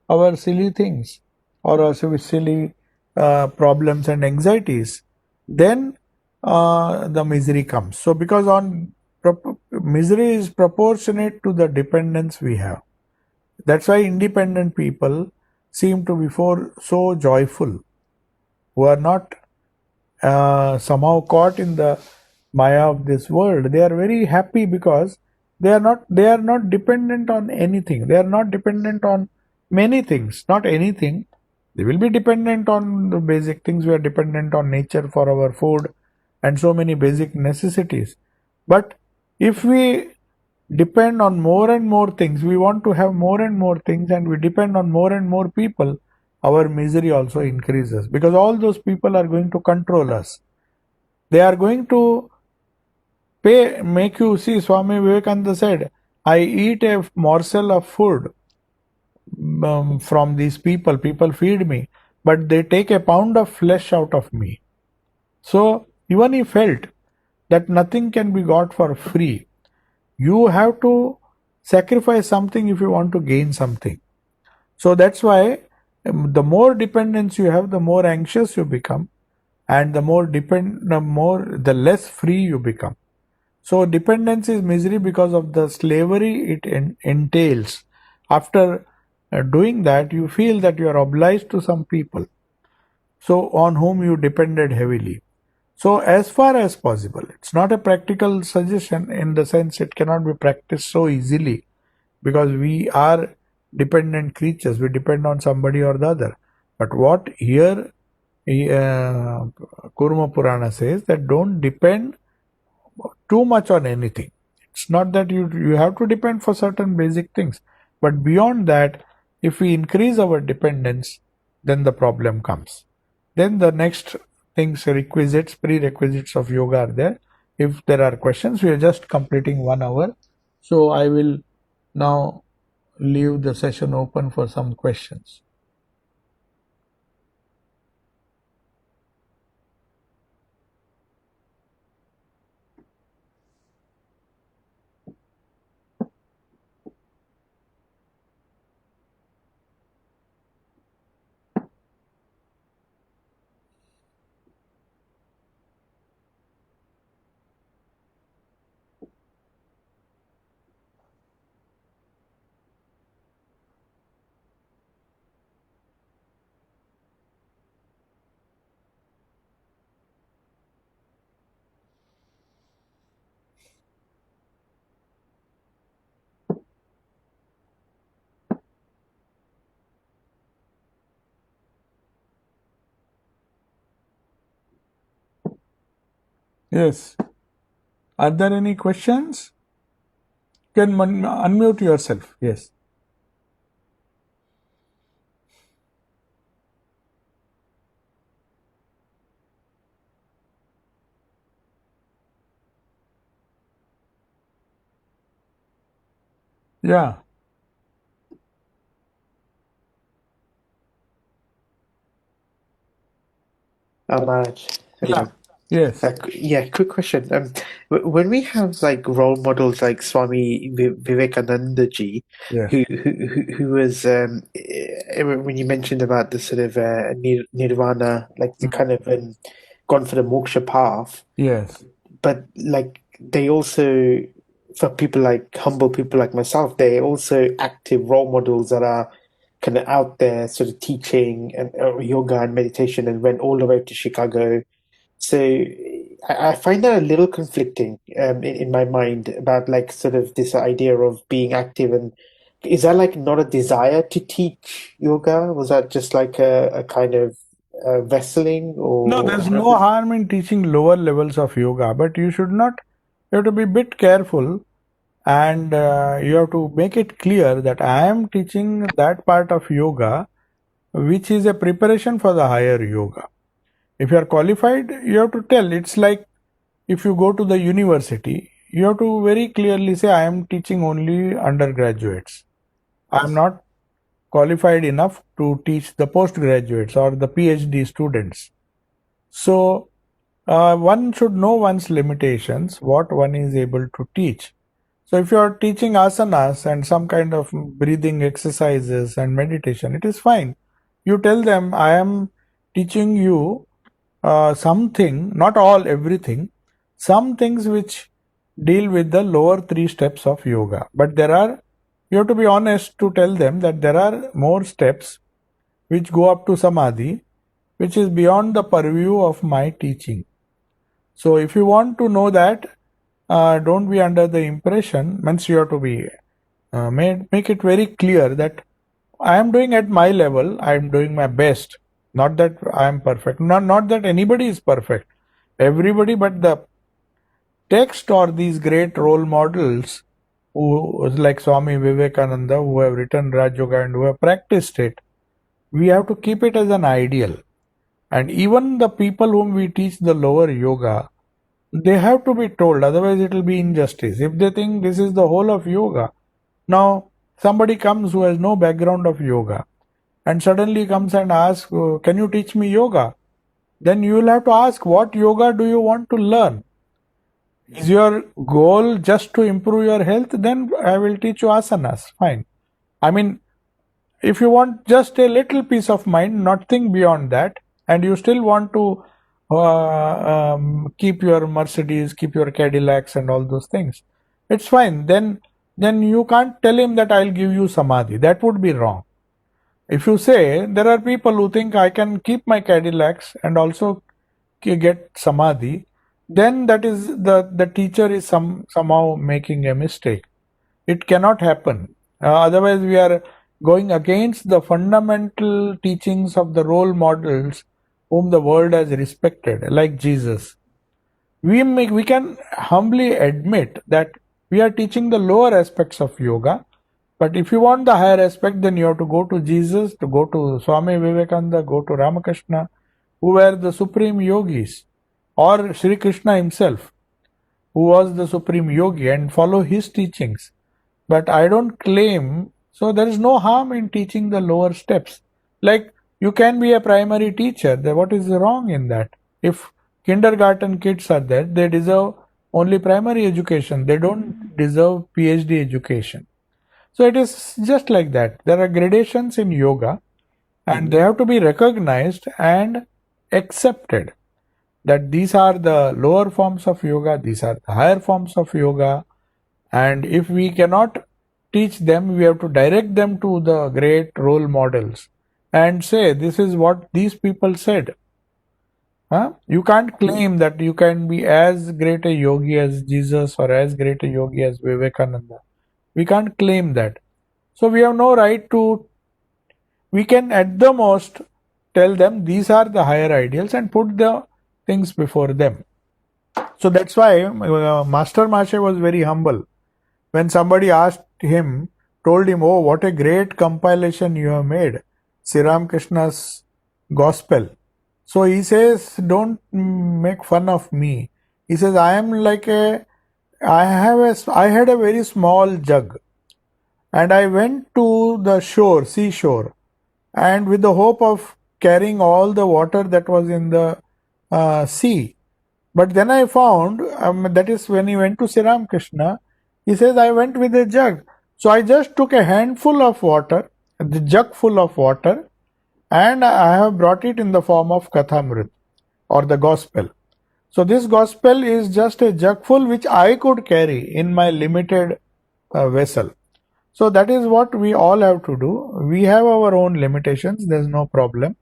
our silly things or our silly problems and anxieties, then the misery comes. So because misery is proportionate to the dependence we have. That's why independent people seem to be so joyful, who are not somehow caught in the maya of this world. They are very happy because they are not dependent on anything. They are not dependent on many things, not anything. They will be dependent on the basic things. We are dependent on nature for our food and so many basic necessities. But if we depend on more and more things, we want to have more and more things, and we depend on more and more people, our misery also increases because all those people are going to control us. They are going to make you see. Swami Vivekananda said, I eat a morsel of food from these people feed me, but they take a pound of flesh out of me. So even he felt that nothing can be got for free. You have to sacrifice something if you want to gain something. So that's why the more dependence you have, the more anxious you become, and the less free you become. So dependence is misery because of the slavery it entails. After doing that, you feel that you are obliged to some people, so on whom you depended heavily. So as far as possible, it's not a practical suggestion in the sense it cannot be practiced so easily because we are dependent creatures. We depend on somebody or the other. But what here Kurma Purana says that don't depend too much on anything. It's not that you have to depend for certain basic things, but beyond that, if we increase our dependence, then the problem comes. Then the next things, prerequisites of yoga are there. If there are questions, we are just completing 1 hour. So I will now leave the session open for some questions. Yes. Are there any questions? You can unmute yourself. Yes. Yeah. Maharaj, Yeah. hello. Yes. Yeah, quick question. When we have like role models like Swami Vivekananda ji, Yes. who was when you mentioned about the sort of nirvana, like the kind of gone for the moksha path, Yes. but like they also, for people like humble people like myself, they also active role models that are kind of out there sort of teaching and yoga and meditation and went all the way to Chicago. So I find that a little conflicting in my mind about like sort of this idea of being active. And is that like not a desire to teach yoga? Was that just like a kind of wrestling No, or there's no harm in teaching lower levels of yoga, but you should not, you have to be a bit careful, and you have to make it clear that I am teaching that part of yoga which is a preparation for the higher yoga. If you are qualified, you have to tell. It's like if you go to the university, you have to very clearly say, I am teaching only undergraduates. I am not qualified enough to teach the postgraduates or the PhD students. So, one should know one's limitations, what one is able to teach. So, if you are teaching asanas and some kind of breathing exercises and meditation, it is fine. You tell them, I am teaching you something, not all, everything, some things which deal with the lower three steps of yoga. But there are, you have to be honest to tell them that there are more steps which go up to samadhi, which is beyond the purview of my teaching. So if you want to know that, don't be under the impression, means you have to be make it very clear that I am doing at my level, I am doing my best. Not that I am perfect, not that anybody is perfect. Everybody, but the text or these great role models who like Swami Vivekananda, who have written Raj Yoga and who have practiced it, we have to keep it as an ideal. And even the people whom we teach the lower yoga, they have to be told, otherwise it will be injustice. If they think this is the whole of yoga, now somebody comes who has no background of yoga and suddenly comes and asks, can you teach me yoga? Then you will have to ask, what yoga do you want to learn? Is your goal just to improve your health? Then I will teach you asanas. Fine. I mean, if you want just a little peace of mind, nothing beyond that, and you still want to keep your Mercedes, keep your Cadillacs, and all those things, it's fine. Then you can't tell him that I'll give you samadhi. That would be wrong. If you say there are people who think I can keep my Cadillacs and also get samadhi, then that is the teacher is somehow making a mistake. It cannot happen. Otherwise, we are going against the fundamental teachings of the role models whom the world has respected, like Jesus. We can humbly admit that we are teaching the lower aspects of yoga, but if you want the higher aspect, then you have to go to Jesus, to go to Swami Vivekananda, go to Ramakrishna, who were the supreme yogis, or Sri Krishna himself, who was the supreme yogi, and follow his teachings. But I don't claim, so there is no harm in teaching the lower steps. Like you can be a primary teacher, what is wrong in that? If kindergarten kids are there, they deserve only primary education, they don't deserve PhD education. So it is just like that. There are gradations in yoga and they have to be recognized and accepted that these are the lower forms of yoga, these are the higher forms of yoga, and if we cannot teach them, we have to direct them to the great role models and say, this is what these people said. Huh? You can't claim that you can be as great a yogi as Jesus or as great a yogi as Vivekananda. We can't claim that. So we have no right to, we can at the most tell them these are the higher ideals and put the things before them. So that's why Master Mashe was very humble. When somebody asked him, told him, "Oh, what a great compilation you have made, Sri Ramakrishna's Gospel." So he says, "Don't make fun of me." He says, I had a very small jug, and I went to the shore, seashore, and with the hope of carrying all the water that was in the sea. But then I found, that is when he went to Sri Ramakrishna, he says, I went with a jug. So I just took a handful of water, the jug full of water, and I have brought it in the form of Kathamrit or the Gospel. So this Gospel is just a jug full which I could carry in my limited vessel. So that is what we all have to do. We have our own limitations, there's no problem.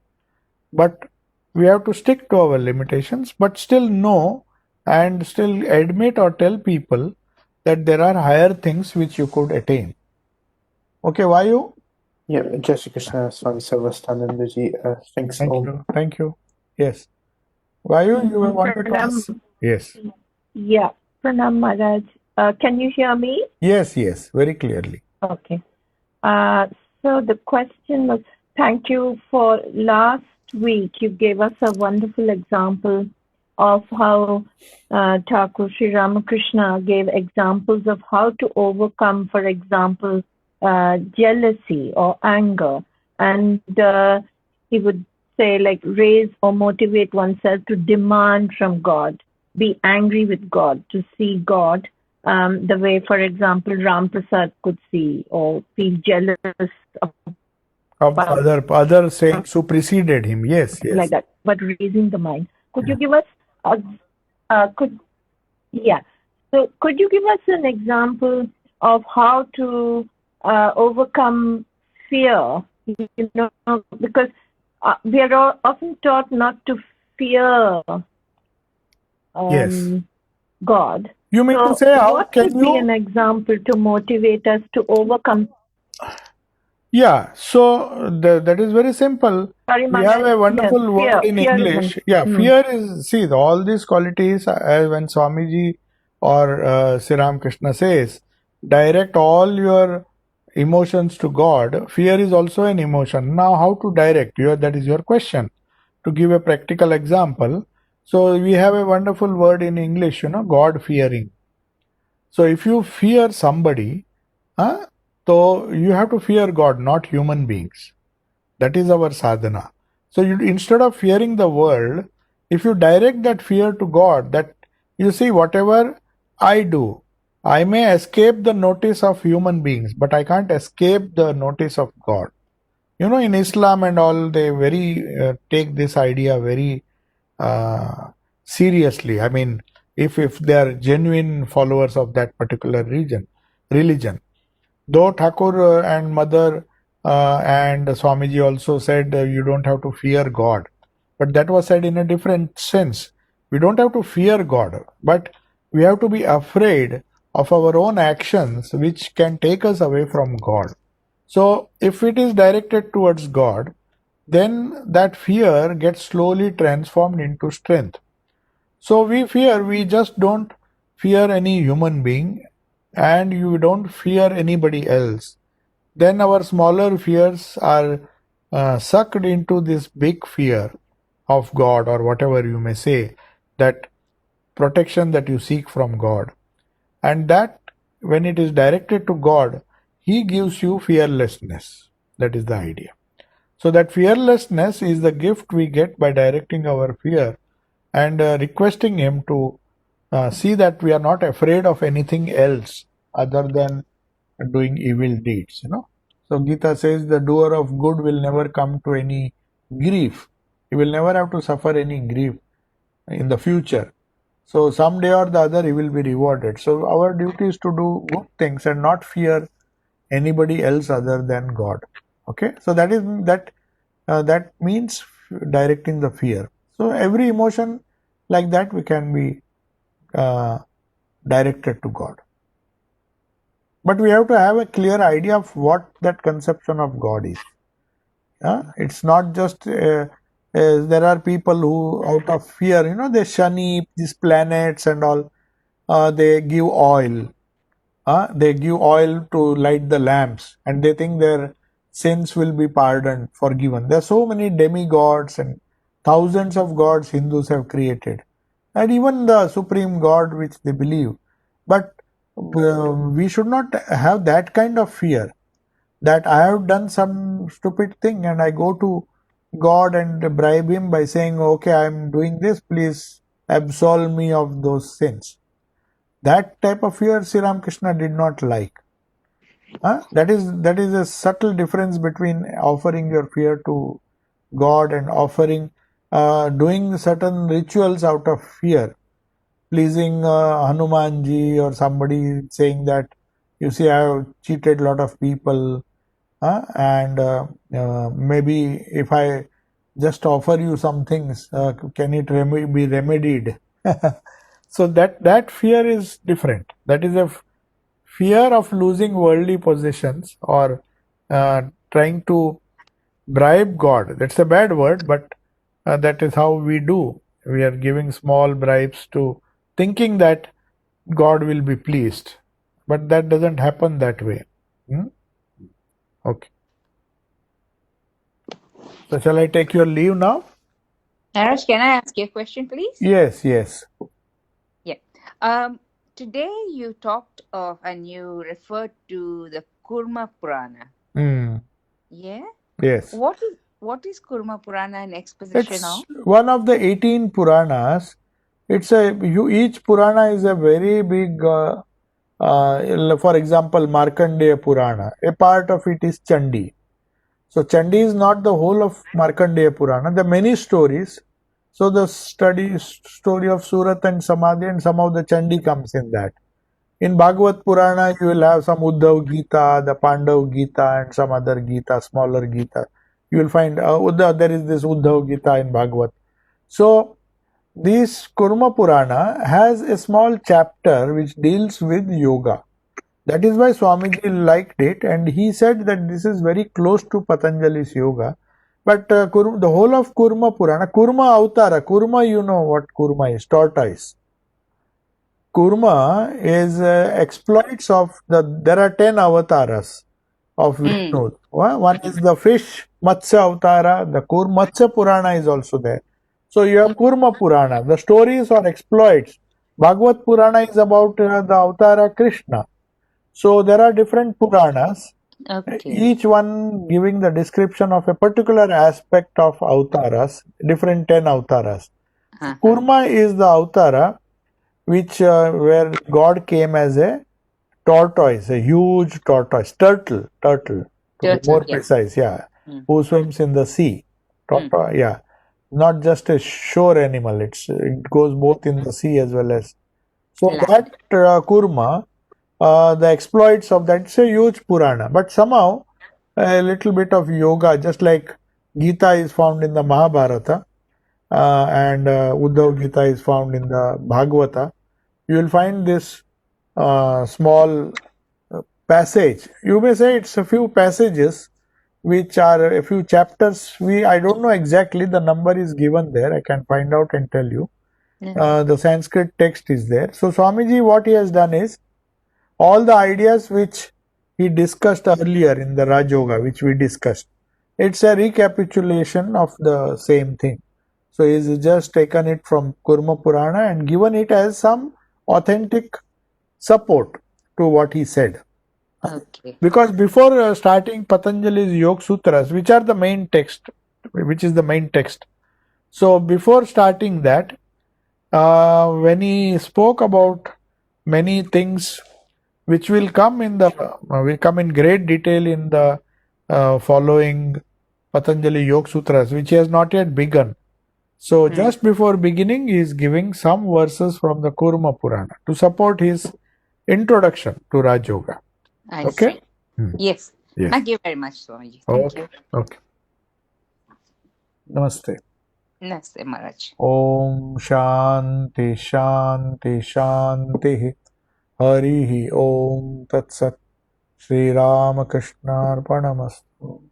But we have to stick to our limitations, but still know and still admit or tell people that there are higher things which you could attain. Okay, Vayu? Yeah, Jai Shri Krishna, Swami Sarvasthananda ji. Thanks Thank all. you. Thank you. Yes. Vayu, you wanted to ask? Yes. Yeah, Pranam Maharaj. Can you hear me? Yes, very clearly. Okay. So the question was, thank you for last week. You gave us a wonderful example of how Thakur Sri Ramakrishna gave examples of how to overcome, for example, jealousy or anger. And he would say, like, raise or motivate oneself to demand from God, be angry with God, to see God the way, for example, Ram Prasad could see, or feel jealous of other saints who preceded him. Yes. like that. But raising the mind. Could you give us So could you give us an example of how to overcome fear? You know, because we are all often taught not to fear Yes. God. You mean So to say, how what can would be you? an example to motivate us to overcome? Yeah, so that is very simple. Sorry, We have a wonderful word in fear English. Yeah, fear is, see, all these qualities, when Swamiji or Sri Ramakrishna says, direct all your emotions to God. Fear is also an emotion. Now, how to direct? That is your question. To give a practical example, so we have a wonderful word in English, God fearing. So if you fear somebody, so you have to fear God, not human beings. That is our sadhana. So instead of fearing the world, if you direct that fear to God, that you see, whatever I do, I may escape the notice of human beings, but I can't escape the notice of God. In Islam and all, they take this idea very seriously. I mean, if they are genuine followers of that particular religion. Though Thakur and Mother and Swamiji also said you don't have to fear God, but that was said in a different sense. We don't have to fear God, but we have to be afraid of our own actions which can take us away from God. So if it is directed towards God, then that fear gets slowly transformed into strength. So we just don't fear any human being, and you don't fear anybody else. Then our smaller fears are sucked into this big fear of God, or whatever you may say, that protection that you seek from God. And that, when it is directed to God, He gives you fearlessness. That is the idea. So that fearlessness is the gift we get by directing our fear and requesting Him to see that we are not afraid of anything else other than doing evil deeds. So Gita says the doer of good will never come to any grief. He will never have to suffer any grief in the future. So someday or the other he will be rewarded. So our duty is to do good things and not fear anybody else other than God. Okay, so that means directing the fear. So every emotion like that we can be directed to God. But we have to have a clear idea of what that conception of God is. It's not just There are people who, out of fear, they shun these planets and all. They give oil. They give oil to light the lamps, and they think their sins will be pardoned, forgiven. There are so many demigods and thousands of gods Hindus have created, and even the supreme God which they believe. But we should not have that kind of fear that I have done some stupid thing and I go to God and bribe him by saying, okay, I am doing this, please absolve me of those sins. That type of fear Sri Ramakrishna did not like. That is a subtle difference between offering your fear to God and offering, doing certain rituals out of fear, pleasing Hanumanji or somebody, saying that, you see, I have cheated a lot of people, and maybe if I just offer you some things, can it be remedied? So that fear is different. That is a fear of losing worldly possessions, or trying to bribe God. That's a bad word, but that is how we do. We are giving small bribes to thinking that God will be pleased, but that doesn't happen that way. Okay. So shall I take your leave now? Maharaj, can I ask you a question, please? Yes, yes. Yeah. Today you talked of and you referred to the Kurma Purana. Yeah. Yes. What is Kurma Purana an exposition It's of? one of the 18 Puranas. Each Purana is a very big, for example, Markandeya Purana. A part of it is Chandi. So Chandi is not the whole of Markandeya Purana. There are many stories. So the story of Surat and Samadhi and some of the Chandi comes in that. In Bhagavad Purana, you will have some Uddhav Gita, the Pandav Gita, and some other Gita, smaller Gita. You will find there is this Uddhav Gita in Bhagavad. So this Kurma Purana has a small chapter which deals with yoga. That is why Swamiji liked it, and he said that this is very close to Patanjali's yoga. But the whole of Kurma Purana, Kurma Avtara, Kurma, you know what Kurma is, tortoise. Kurma is exploits of there are 10 avatars of Vishnu. One is the fish, Matsya Avtara, the Matsya Purana is also there. So you have Kurma Purana, the stories or exploits. Bhagavad Purana is about the Avtara Krishna. So there are different Puranas, each one giving the description of a particular aspect of Avtaras, different 10 Avtaras. Kurma is the Avtara which where God came as a tortoise, a huge tortoise, turtle, to be more precise, who swims in the sea. Not just a shore animal. It goes both in the sea as well as. So that Kurma, the exploits of that, it's a huge Purana. But somehow a little bit of yoga, just like Gita is found in the Mahabharata, and Uddhav Gita is found in the Bhagavata. You will find this small passage. You may say it's a few passages, which are a few chapters. I don't know exactly, the number is given there. I can find out and tell you. The Sanskrit text is there. So Swamiji, what he has done is, all the ideas which he discussed earlier in the Raj Yoga, which we discussed, it's a recapitulation of the same thing. So he's just taken it from Kurma Purana and given it as some authentic support to what he said. Because before starting Patanjali's Yoga Sutras, which is the main text. So before starting that, when he spoke about many things which will come in great detail in the following Patanjali Yoga Sutras, which he has not yet begun. So just before beginning, he is giving some verses from the Kurma Purana to support his introduction to Raj Yoga. I see. Yes. Yes. Thank you very much, Swamiji. Thank you. Okay. Namaste. Namaste, Maharaj. Om Shanti Shanti Shanti. Harihi Om Tat Sat. Sri Ramakrishna Arpanamastu.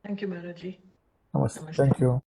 Thank you, Maharaji. Namaste. Namaste. Thank you.